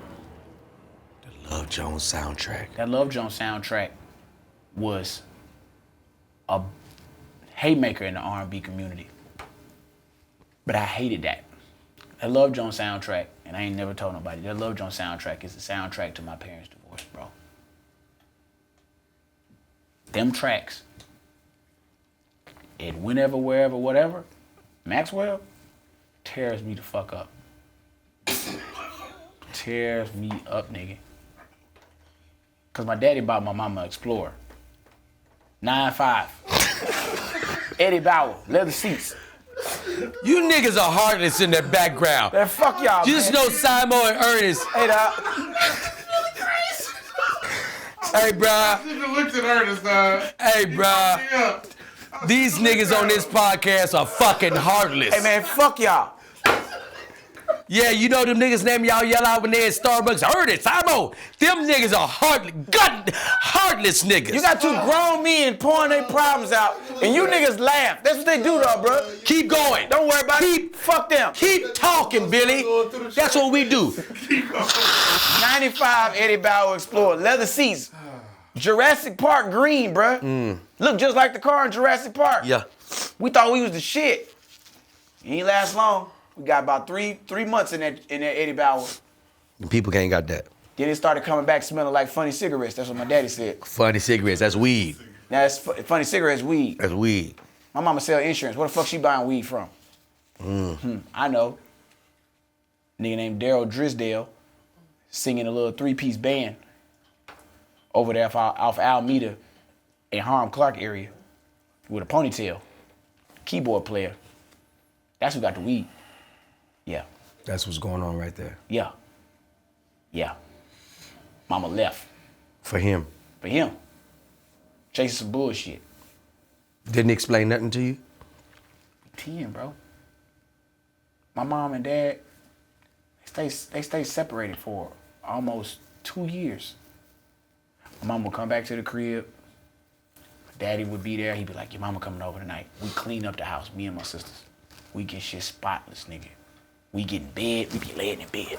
The Love Jones soundtrack. That Love Jones soundtrack was a haymaker in the R&B community. But I hated that. That Love Jones soundtrack, and I ain't never told nobody, that Love Jones soundtrack is the soundtrack to my parents' divorce, bro. Them tracks and whenever, wherever, whatever, Maxwell tears me the fuck up. Tears me up, nigga. Cause my daddy bought my mama Explorer. 9.5. Eddie Bauer, leather seats. You niggas are heartless in the background. Man, fuck y'all, Just man. know SIMO and Ernest. Hey, dog. Hey, bruh. Nigga looked at Ernest, dog. Hey, bruh. Yeah. These niggas on this podcast are fucking heartless. Hey, man, fuck y'all. Yeah, you know them niggas' name y'all yell out when they at Starbucks. Ernest, SIMO. Them niggas are heartless niggas. You got two grown men pouring their problems out, and you niggas laugh. That's what they do, though, bro. Keep going. Don't worry about it. Fuck them. Keep talking, Billy. That's what we do. 95 Eddie Bauer Explorer, leather seats. Jurassic Park green, bruh. Look just like the car in Jurassic Park. Yeah. We thought we was the shit. It ain't last long. We got about three months in that Eddie Bauer. People ain't got that. Then it started coming back smelling like funny cigarettes. That's what my daddy said. Funny cigarettes, that's weed. Now it's funny cigarettes, weed. That's weed. My mama sell insurance. Where the fuck she buying weed from? I know. Nigga named Daryl Drisdale singing a little 3-piece band over there off Alameda in Harlem Clark area with a ponytail. Keyboard player. That's who got the weed. Yeah. That's what's going on right there. Yeah. Yeah. Mama left For him. for him. Chasing some bullshit. Didn't explain nothing to you? 10, bro. My mom and dad, they stayed separated for almost 2 years. My mom would come back to the crib. Daddy would be there. He'd be like, your mama coming over tonight. We clean up the house, me and my sisters. We get shit spotless, nigga. We get in bed, we be laying in bed.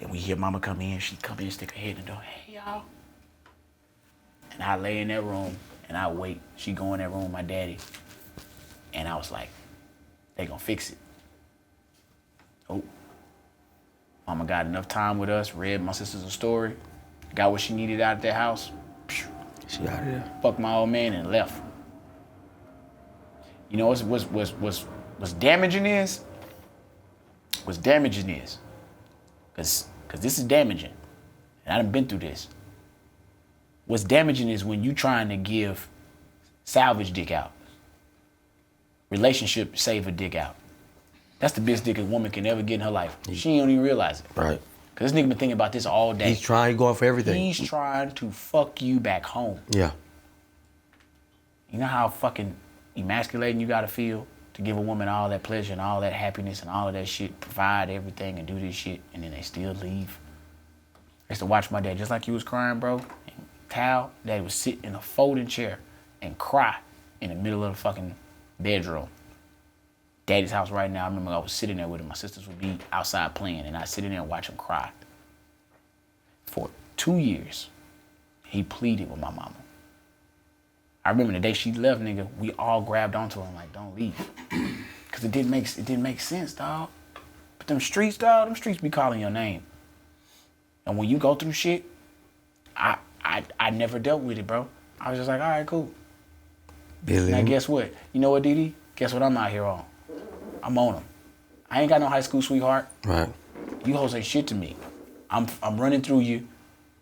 And we hear mama come in, she come in, stick her head in the door, hey y'all. And I lay in that room and I wait. She go in that room with my daddy. And I was like, they gonna fix it. Oh. Mama got enough time with us, read my sisters a story, got what she needed out of that house. She out of there. Fucked my old man and left. You know what's damaging is? What's damaging is, cause this is damaging. And I done been through this. What's damaging is when you trying to give salvage dick out. Relationship save a dick out. That's the best dick a woman can ever get in her life. She don't even realize it. Right. Cause this nigga been thinking about this all day. He's trying to go for everything. He's trying to fuck you back home. Yeah. You know how fucking emasculating you gotta feel to give a woman all that pleasure and all that happiness and all of that shit, provide everything and do this shit, and then they still leave. I used to watch my dad, just like he was crying, bro. And Cal, daddy would sit in a folding chair and cry in the middle of the fucking bedroom. Daddy's house right now, I remember I was sitting there with him. My sisters would be outside playing, and I'd sit in there and watch him cry. For 2 years, he pleaded with my mama. I remember the day she left, nigga, we all grabbed onto him like, don't leave. Cause it didn't make sense, dog. But them streets, dog, them streets be calling your name. And when you go through shit, I never dealt with it, bro. I was just like, all right, cool. Billy. Now guess what? You know what, Didi? Guess what I'm out here on? I'm on them. I ain't got no high school sweetheart. Right. You hoes ain't shit to me. I'm running through you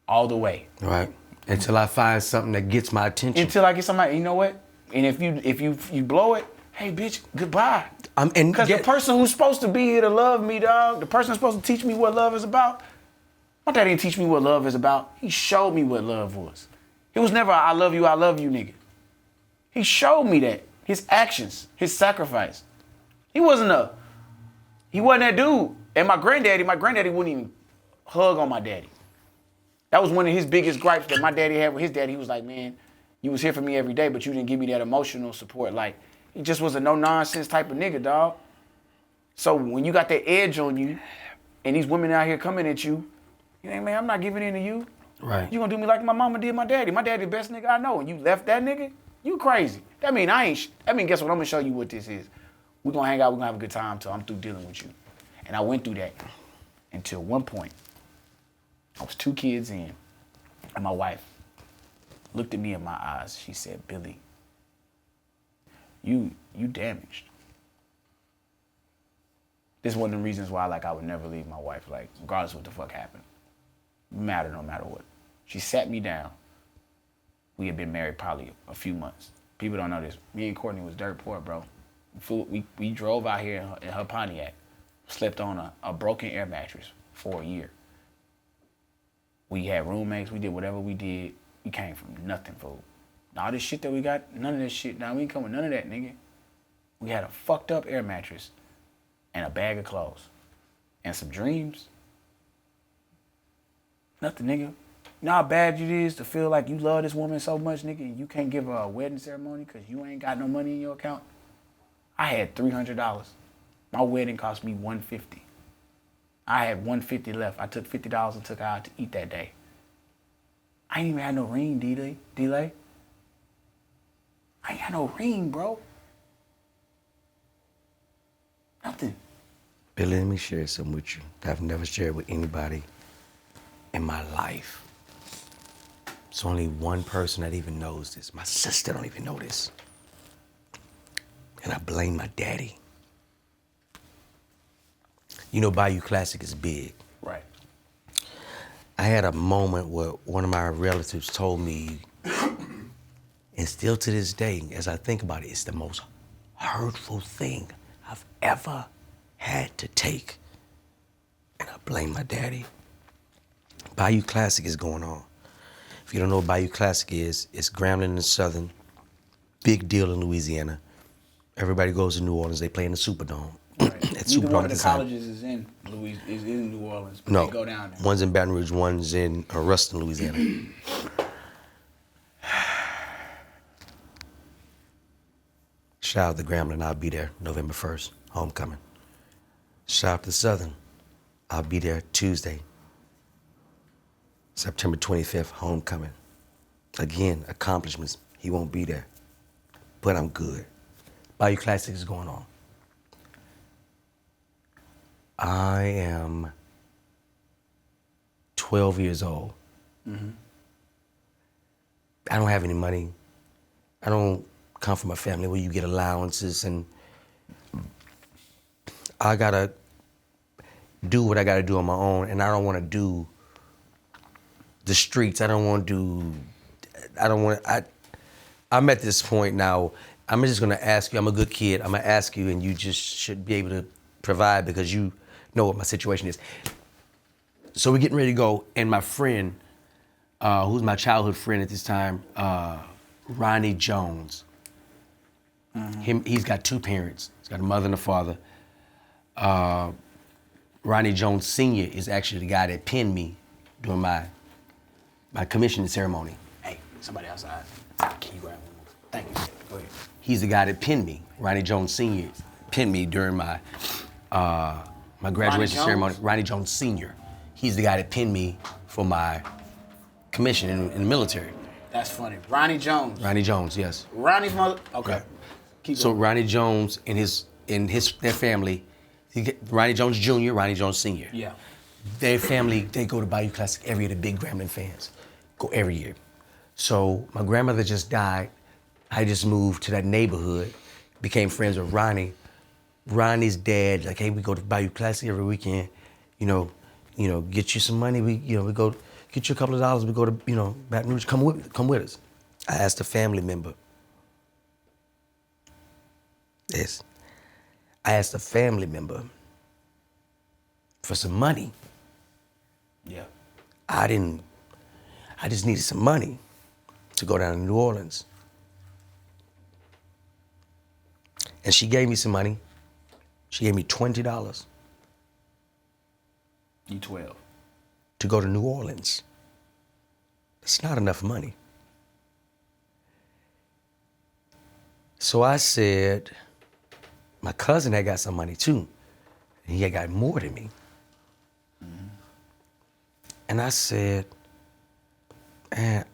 all the way. Right. Until I find something that gets my attention. Until I get somebody, you know what? And if you blow it, hey bitch, goodbye. Because the person who's supposed to be here to love me, dog, the person who's supposed to teach me what love is about, my dad didn't teach me what love is about. He showed me what love was. It was never a, I love you, nigga. He showed me that. His actions, his sacrifice. He wasn't that dude. And my granddaddy wouldn't even hug on my daddy. That was one of his biggest gripes that my daddy had with his daddy. He was like, man, you was here for me every day, but you didn't give me that emotional support. Like, he just was a no-nonsense type of nigga, dog. So when you got that edge on you, and these women out here coming at you, you ain't, man, I'm not giving in to you. Right. You gonna do me like my mama did my daddy. My daddy the best nigga I know, and you left that nigga? You crazy. That mean guess what? I'm gonna show you what this is. We're gonna hang out, we're gonna have a good time till I'm through dealing with you. And I went through that until one point. I was 2 kids in, and my wife looked at me in my eyes. She said, Billy, you damaged. This is one of the reasons why, like, I would never leave my wife, like, regardless of what the fuck happened. No matter what. She sat me down. We had been married probably a few months. People don't know this. Me and Courtney was dirt poor, bro. We drove out here in her Pontiac, slept on a broken air mattress for a year. We had roommates. We did whatever we did. We came from nothing, fool. All this shit that we got, none of this shit. Now we ain't come with none of that, nigga. We had a fucked up air mattress and a bag of clothes and some dreams. Nothing, nigga. You know how bad it is to feel like you love this woman so much, nigga, and you can't give her a wedding ceremony because you ain't got no money in your account? I had $300. My wedding cost me $150. I had $150 left. I took $50 and took her out to eat that day. I ain't even had no ring, D-Lay. I ain't had no ring, bro. Nothing. Billy, let me share something with you that I've never shared with anybody in my life. It's only one person that even knows this. My sister don't even know this. And I blame my daddy. You know, Bayou Classic is big. Right. I had a moment where one of my relatives told me, and still to this day, as I think about it, it's the most hurtful thing I've ever had to take. And I blame my daddy. Bayou Classic is going on. If you don't know what Bayou Classic is, it's Grambling in the Southern. Big deal in Louisiana. Everybody goes to New Orleans. They play in the Superdome. Right. At Neither Superdome one at of the the time. colleges is in New Orleans. But No, they go down there. one's in Baton Rouge, one's in Ruston, Louisiana. Shout out to Grambling, I'll be there November 1st, homecoming. Shout out to Southern, I'll be there Tuesday, September 25th, homecoming. Again, accomplishments, he won't be there, but I'm good. Bayou Classic is going on. I am 12 years old. Mm-hmm. I don't have any money. I don't come from a family where you get allowances, and I gotta do what I gotta do on my own, and I don't wanna do the streets. I'm at this point now, I'm just gonna ask you, I'm a good kid, I'm gonna ask you, and you just should be able to provide because you know what my situation is. So we're getting ready to go, and my friend, who's my childhood friend at this time, Ronnie Jones. Mm-hmm. He's got two parents. He's got a mother and a father. Ronnie Jones Sr. is actually the guy that pinned me during my commissioning ceremony. Hey, somebody outside. Can you grab one? Thank you. Go ahead. He's the guy that pinned me. Ronnie Jones Sr. pinned me during my graduation ceremony. Ronnie Jones Sr. He's the guy that pinned me for my commission in the military. That's funny. Ronnie Jones. Ronnie Jones, yes. Ronnie's mother. Okay. Yeah. Keep So going. Ronnie Jones and their family, Ronnie Jones Jr., Ronnie Jones Sr. Yeah. Their family, they go to Bayou Classic every year. The big Grambling fans go every year. So my grandmother just died. I just moved to that neighborhood, became friends with Ronnie. Ronnie's dad, like, hey, we go to Bayou Classic every weekend. You know, get you some money. We go get you a couple of dollars. We go to Baton Rouge. Come with us. I asked a family member. Yes. I asked a family member for some money. Yeah. I just needed some money to go down to New Orleans. And she gave me some money. She gave me $20 You 12. to go to New Orleans. It's not enough money. So I said, my cousin had got some money too. And he had got more than me. Mm-hmm. And I said, man,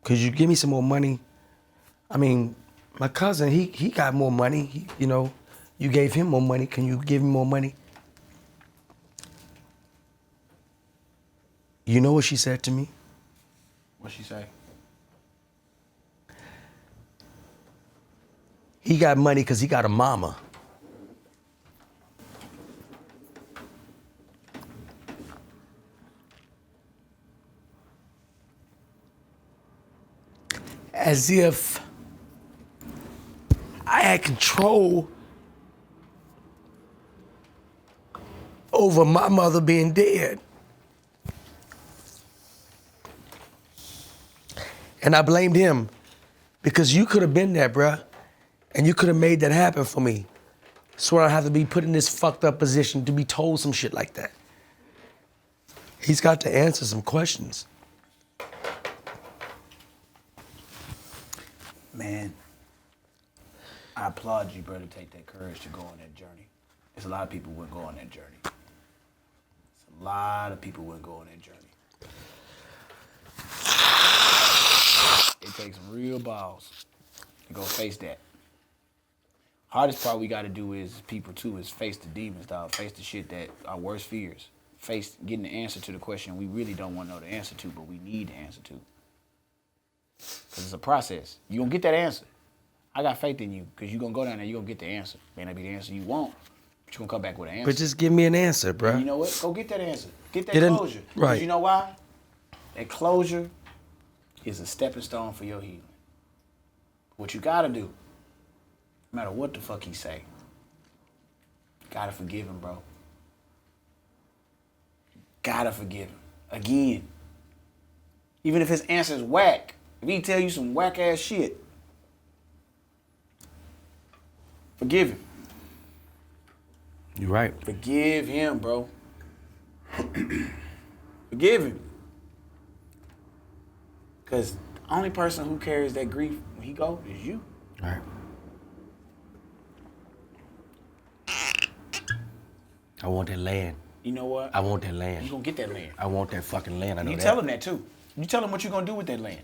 could you give me some more money? I mean, my cousin, he got more money. You gave him more money. Can you give him more money? You know what she said to me? What'd she say? He got money because he got a mama. As if I had control over my mother being dead. And I blamed him because you could have been there, bruh, and you could have made that happen for me. So I have to be put in this fucked up position to be told some shit like that. He's got to answer some questions. Man, I applaud you, bro, to take that courage to go on that journey. There's a lot of people who wouldn't go on that journey. There's a lot of people who wouldn't go on that journey. It takes some real balls to go face that. Hardest part we got to do is people too is face the demons, dog. Face the shit that our worst fears. Face getting the answer to the question we really don't want to know the answer to, but we need the answer to. Because it's a process. You're going to get that answer. I got faith in you because you're going to go down there, you're going to get the answer. May not be the answer you want, but you're going to come back with an answer. But just give me an answer, bro. And you know what? Go get that answer. Get that closure. Right. Because you know why? That closure is a stepping stone for your healing. What you got to do, no matter what the fuck he say, got to forgive him, bro. Got to forgive him. Again. Even if his answer is whack. If he tell you some whack ass shit, forgive him. You're right. Forgive him, bro. Forgive him. Because the only person who carries that grief when he go is you. All right. I want that land. You know what? I want that land. You gonna get that land. I want that fucking land. I know You that. tell him that too. You tell him what you gonna do with that land.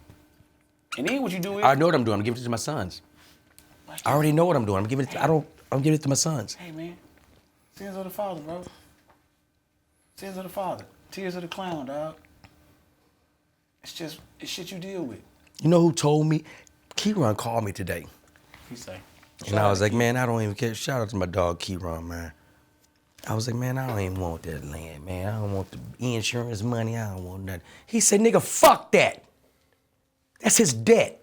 And then what you do is I know what I'm doing. I'm giving it to my sons. I already know what I'm doing. I'm giving it. I'm giving it to my sons. hey man, sins of the father, bro. Sins of the father. Tears of the clown, dog. It's shit you deal with. You know who told me? Keyron called me today. He say. And I was like, man, I don't even care. Shout out to my dog, Keyron, man. I was like, man, I don't even want that land, man. I don't want the insurance money. I don't want nothing. He said, nigga, fuck that. That's his debt.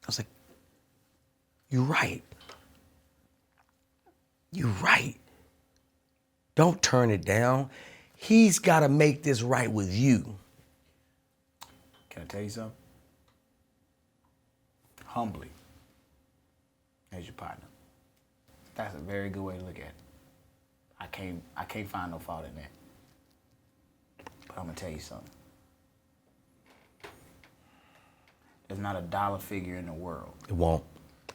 I was like, you're right. You're right. Don't turn it down. He's got to make this right with you. Can I tell you something? Humbly, as your partner. That's a very good way to look at it. I can't find no fault in that. But I'm gonna tell you something. There's not a dollar figure in the world It won't.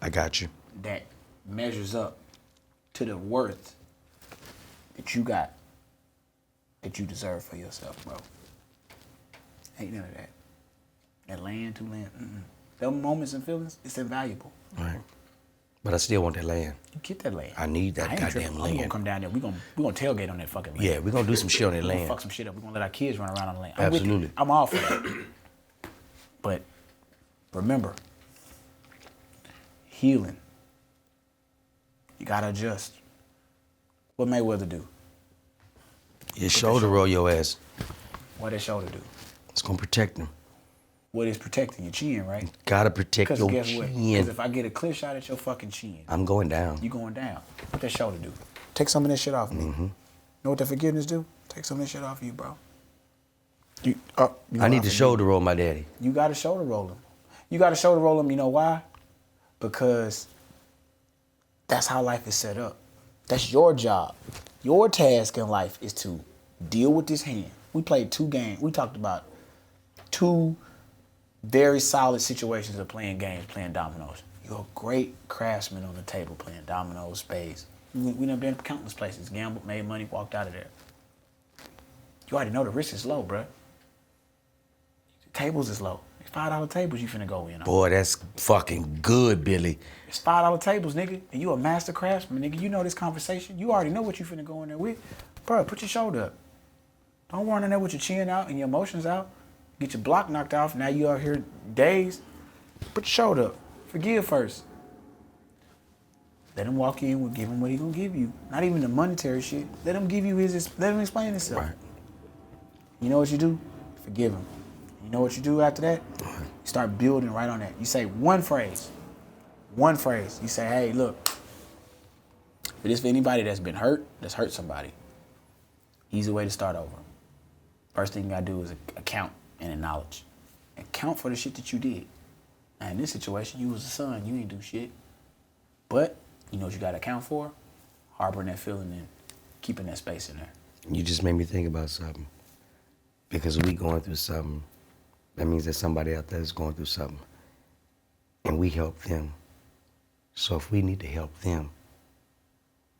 I got you. that measures up to the worth that you got, that you deserve for yourself, bro. Ain't none of that. That land, two land, Them moments and feelings, it's invaluable. All right. But I still want that land. You get that land. I need that ain't goddamn tripping. I'm land. gonna come down there. We gonna tailgate on that fucking land. Yeah, we're going to do some shit on that We gonna land. fuck some shit up. We're gonna let our kids run around on the land. I'm with you. Absolutely. I'm all for that. But remember, healing. You gotta adjust. What Mayweather do? Your shoulder roll your ass. What that shoulder do? It's going to protect them. What is protecting your chin, right? Got to protect Because your guess what? Because chin. if I get a clear shot at your fucking chin, I'm going down. you going down. What that shoulder do? Take some of that shit off me. Know what that forgiveness do? Take some of that shit off you, bro. I need to shoulder roll my daddy. You got to shoulder roll him. You got to shoulder roll him. You know why? Because that's how life is set up. That's your job. Your task in life is to deal with this hand. We played 2 games. We talked about 2 very solid situations of playing games, playing dominoes. You're a great craftsman on the table playing dominoes, spades. We done been countless places, gambled, made money, walked out of there. You already know the risk is low, bruh. The tables is low. It's $5 tables you finna go in on. Boy, that's fucking good, Billy. It's $5 tables, nigga. And you a master craftsman, nigga. You know this conversation. You already know what you finna go in there with. Bro, put your shoulder up. Don't run in there with your chin out and your emotions out. Get your block knocked off. Now you out here dazed. Put your shoulder up. Forgive first. Let him walk in, we'll give him what he gonna give you. Not even the monetary shit. Let him give you let him explain himself. Right. You know what you do? Forgive him. You know what you do after that? You start building right on that. You say one phrase. One phrase. You say, hey, look, for anybody that's been hurt, that's hurt somebody, easy way to start over. First thing you gotta do is account and acknowledge. Account for the shit that you did. Now in this situation, you was the son, you ain't do shit. But you know what you gotta account for? Harboring that feeling and keeping that space in there. You just made me think about something. Because we going through something, that means that somebody out there is going through something. And we help them. So if we need to help them,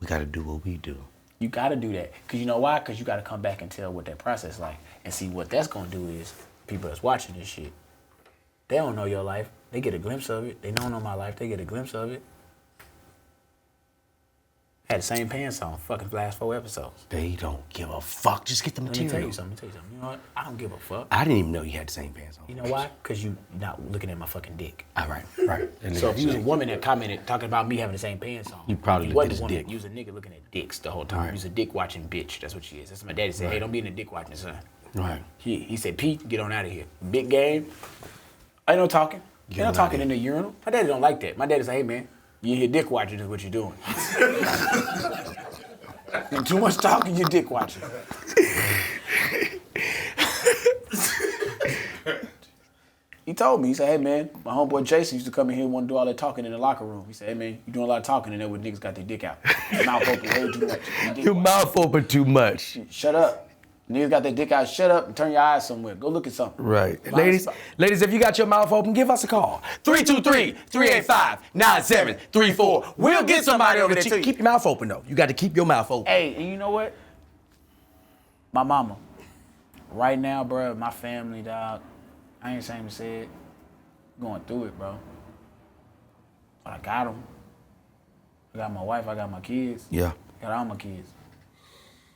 we gotta do what we do. You gotta do that. Cause you know why? Cause you gotta come back and tell what that process like. And see what that's gonna do is, people that's watching this shit, they don't know your life. They get a glimpse of it. They don't know my life. They get a glimpse of it. Had the same pants on, fucking last 4 episodes. They don't give a fuck. Just get the Let material. me tell you something. You know what? I don't give a fuck. I didn't even know you had the same pants on. You know why? Because you not looking at my fucking dick. All right. So if you was a woman that commented talking about me having the same pants on, You probably looked at his dick. You was a nigga looking at dicks the whole time. Right. You was a dick watching bitch. That's what she is. That's what my daddy said. Hey, don't be in the dick watching, son. Right. He said, Pete, get on out of here. Big game. Ain't no talking. Ain't no talking in the urinal. My daddy don't like that. My daddy say, hey man, you in here dick watching is what you're doing. And too much talking, you're dick watching. He told me, he said, hey man, my homeboy Jason used to come in here and want to do all that talking in the locker room. He said, hey man, you doing a lot of talking in there when niggas got their dick out. Your mouth open way too much. Your mouth open too much. Shut up. Niggas got their dick out, shut up and turn your eyes somewhere. Go look at something. Right. Ladies, if you got your mouth open, give us a call. 323-385-9734. We'll get somebody over there to you. Keep your mouth open, though. You got to keep your mouth open. Hey, and you know what? My mama. Right now, bro, my family, dog, I ain't ashamed to say it. Going through it, bro. But I got them. I got my wife, I got my kids. Yeah. I got all my kids.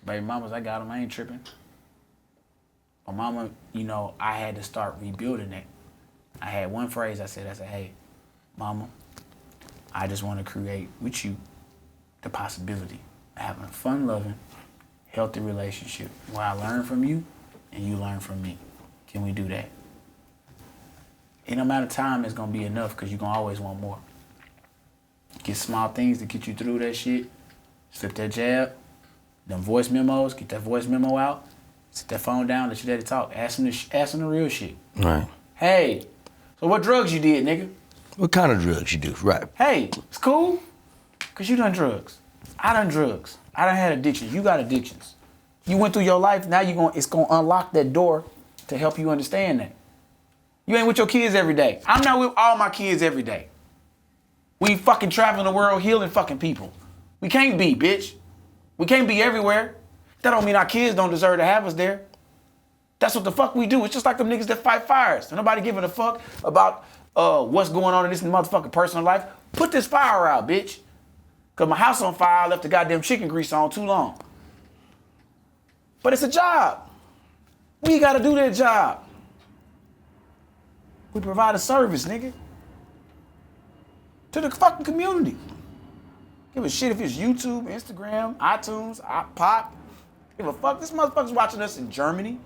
Baby mamas, I got them, I ain't tripping. My mama, you know, I had to start rebuilding that. I had one phrase I said, hey, mama, I just want to create with you the possibility of having a fun-loving, healthy relationship where I learn from you and you learn from me. Can we do that? In no amount of time, it's going to be enough because you're going to always want more. Get small things to get you through that shit. Slip that jab. Them voice memos, get that voice memo out. Sit that phone down, let your daddy talk. Ask him the real shit. Right. Hey, so what drugs you did, nigga? What kind of drugs you do? Right. Hey, it's cool, because you done drugs. I done drugs. I done had addictions. You got addictions. You went through your life, now it's going to unlock that door to help you understand that. You ain't with your kids every day. I'm not with all my kids every day. We fucking traveling the world healing fucking people. We can't be, bitch. We can't be everywhere. That don't mean our kids don't deserve to have us there. That's what the fuck we do. It's just like them niggas that fight fires. And nobody giving a fuck about what's going on in this motherfucking personal life. Put this fire out, bitch. Cause my house on fire, I left the goddamn chicken grease on too long. But it's a job. We gotta do that job. We provide a service, nigga. To the fucking community. Give a shit if it's YouTube, Instagram, iTunes, Pop. Give a fuck. This motherfucker's watching us in Germany,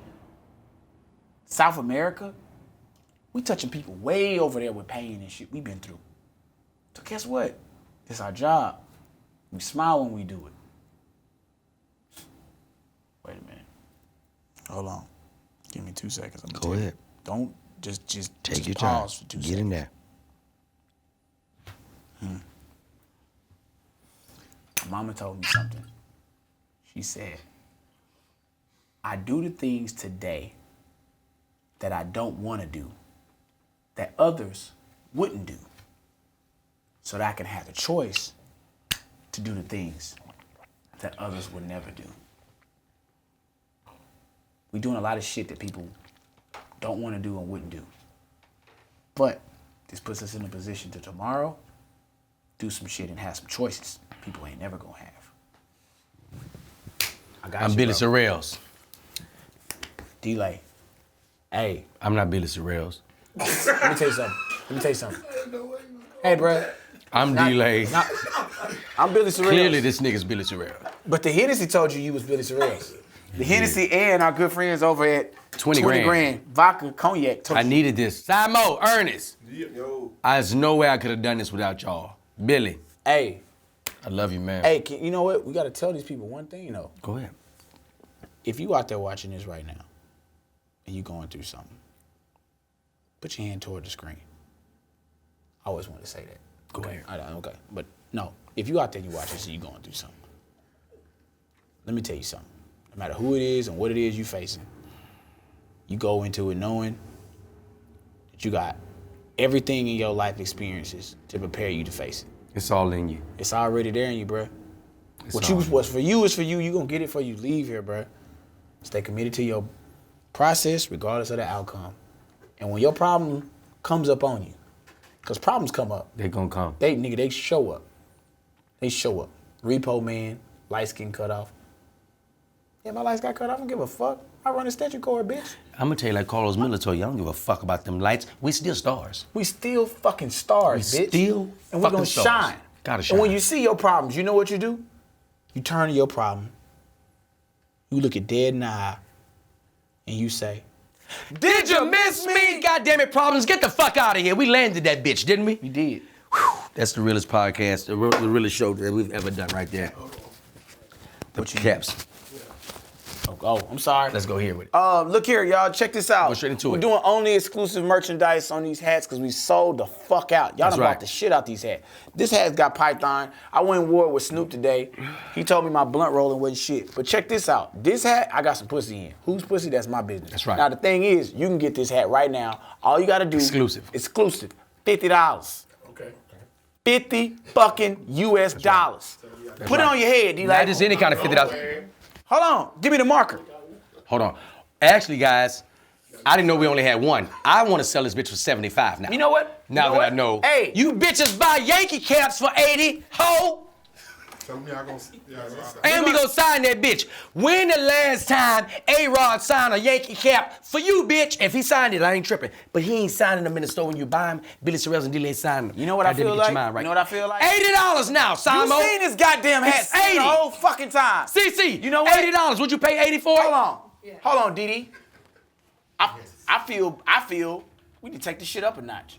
South America. We touching people way over there with pain and shit we've been through. So guess what? It's our job. We smile when we do it. Wait a minute. Hold on. Give me 2 seconds. Go ahead. Don't just Take your pause time. for 2 Get seconds. in there. Mama told me something. She said, I do the things today that I don't want to do, that others wouldn't do, so that I can have the choice to do the things that others would never do. We're doing a lot of shit that people don't want to do and wouldn't do. But this puts us in a position to tomorrow do some shit and have some choices people ain't never gonna have. I got I'm you, Billy bro. SORRELLS. Delay. Hey, I'm not Billy SORRELLS. let me tell you something. Hey, bro. I'm D-Lay. I'm Billy Sorrells. Clearly, this nigga's Billy Sorrells. But the Hennessy told you was Billy Sorrells. The Hennessy and our good friends over at 20 grand. Vodka Cognac. I needed this. SIMO, Ernest. Yo. There's no way I could have done this without y'all. Billy, Hey, I love you, man. hey, you know what? We got to tell these people one thing, though. Go ahead. If you out there watching this right now and you going through something, put your hand toward the screen. I always want to say that. Go ahead. Okay, but no, if you out there and you watch this and you going through something, let me tell you something. No matter who it is and what it is you facing, you go into it knowing that you got everything in your life experiences to prepare you to face it. It's all in you. It's already there in you, bruh. It's all in What's for you is for you. You gonna get it before you leave here, bruh. Stay committed to your process regardless of the outcome. And when your problem comes up on you, because problems come up, They gonna come. they show up. They show up. Repo man, lights getting cut off. Yeah, my lights got cut off. I don't give a fuck. I run extension cord, bitch. I'm gonna tell you like Carlos Miller told you, I don't give a fuck about them lights. We still stars. We still fucking stars, We bitch. still and we're fucking gonna stars. shine. Gotta shine. And when you see your problems, you know what you do? You turn to your problem. You look it dead in the eye, and you say, Did you miss me? God damn it, problems. Get the fuck out of here. We landed that bitch, didn't we? "You did." That's the realest podcast, the realest show that we've ever done right there. The caps. Oh, I'm sorry. Let's go here with it. Look here, y'all. Check this out. Go straight into We're it. doing only exclusive merchandise on these hats because we sold the fuck out. Y'all That's done bought right. the shit out these hats. This hat's got Python. I went and wore it with Snoop today. He told me my blunt rolling wasn't shit. But check this out. This hat, I got some pussy in. Whose pussy? That's my business. That's right. Now, the thing is, you can get this hat right now. All you got to do. Exclusive. $50. Okay. 50 fucking US dollars. Put it on your head, D. Not Like, just any kind of $50. hold on. Give me the marker. Hold on. Actually, guys, I didn't know we only had one. I want to sell this bitch for 75 now. You know what? Now You know that what? I know. Hey. You bitches buy Yankee caps for 80, ho! Tell me I'm gonna. Yeah, And we gonna sign that bitch. When the last time A-Rod signed a Yankee cap for you, bitch? If he signed it, I ain't tripping. But he ain't signing them in the store when you buy them. Billy Sorrells and D-Lay signing them. You know what I Goddamn, feel get your like? mind right. You know what I feel like? $80 now, You Simo. seen this goddamn hat It's seen 80. the whole fucking time. CC, You know what? $80. Would you pay 80 for it? Hold on, Didi. I feel we need to take this shit up a notch.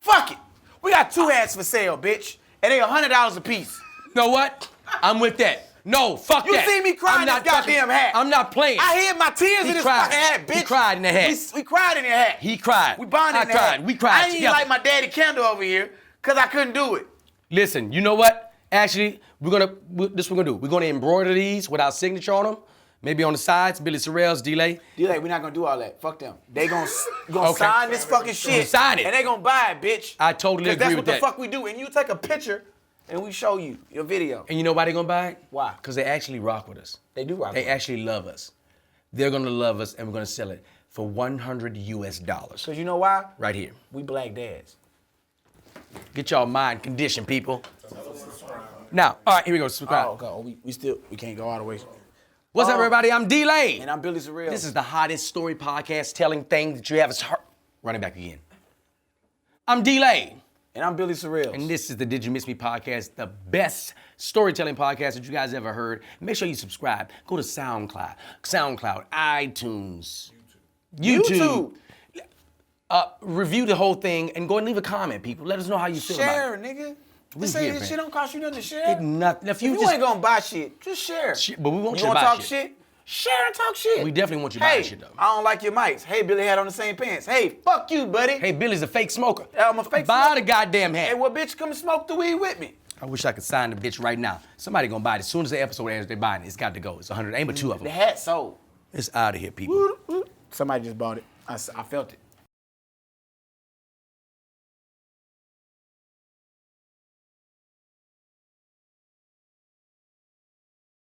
Fuck it. We got 2 hats for sale, bitch. And they $100 a piece. You know what? I'm with that. No, fuck You that. see me crying I'm in not this goddamn hat. I'm not playing. I hid my tears He in this cried. fucking hat, bitch. He cried in the hat. We cried in the hat. He cried. We bonded I in the cried. hat. We cried I ain't even together. like my daddy Kendall over here because I couldn't do it. Listen, you know what? Actually, this what we're gonna do. We're gonna embroider these with our signature on them. Maybe on the sides, Billy Sorrells, D-Lay. We're not gonna do all that. Fuck them. They gonna Okay. sign this fucking shit. Sign it. And they gonna buy it, bitch. I totally agree that's with what that. the fuck we do. And you take a picture and we show you your video. And you know why they gonna buy it? Why? Because they actually rock with us. They do rock They with us. actually love us. They're gonna love us, and we're gonna sell it for $100 US. Because you know why? Right here. We black dads. Get y'all mind conditioned, people. Now, all right, here we go. Subscribe. Oh, okay. We can't go all the way. What's up, everybody? I'm D-Lay. And I'm Billy Sorrells. This is the hottest story podcast telling things that you haven't heard. Running back again. I'm D-Lay. And I'm Billy Sorrells. And this is the Did You Miss Me podcast, the best storytelling podcast that you guys ever heard. Make sure you subscribe. Go to SoundCloud, iTunes, YouTube. Review the whole thing and go and leave a comment, people. Let us know how you feel share, about it. nigga. We This here, ain't man. shit don't cost you nothing to share. It nothing. If you You just, ain't gonna buy shit. Just share. But we want you to wanna buy talk shit. shit? Share and talk shit. We definitely want you to buy Hey, shit, though. I don't like your mics. Hey, Billy had on the same pants. Hey, fuck you, buddy. Hey, Billy's a fake smoker. I'm a fake Buy smoker. the goddamn hat. Hey, well, bitch, come smoke the weed with me. I wish I could sign the bitch right now. Somebody gonna buy it. As soon as the episode airs, they're buying it. It's got to go. It's 100. Ain't but 2 of The them. hat sold. It's out of here, people. Somebody just bought it. I felt it.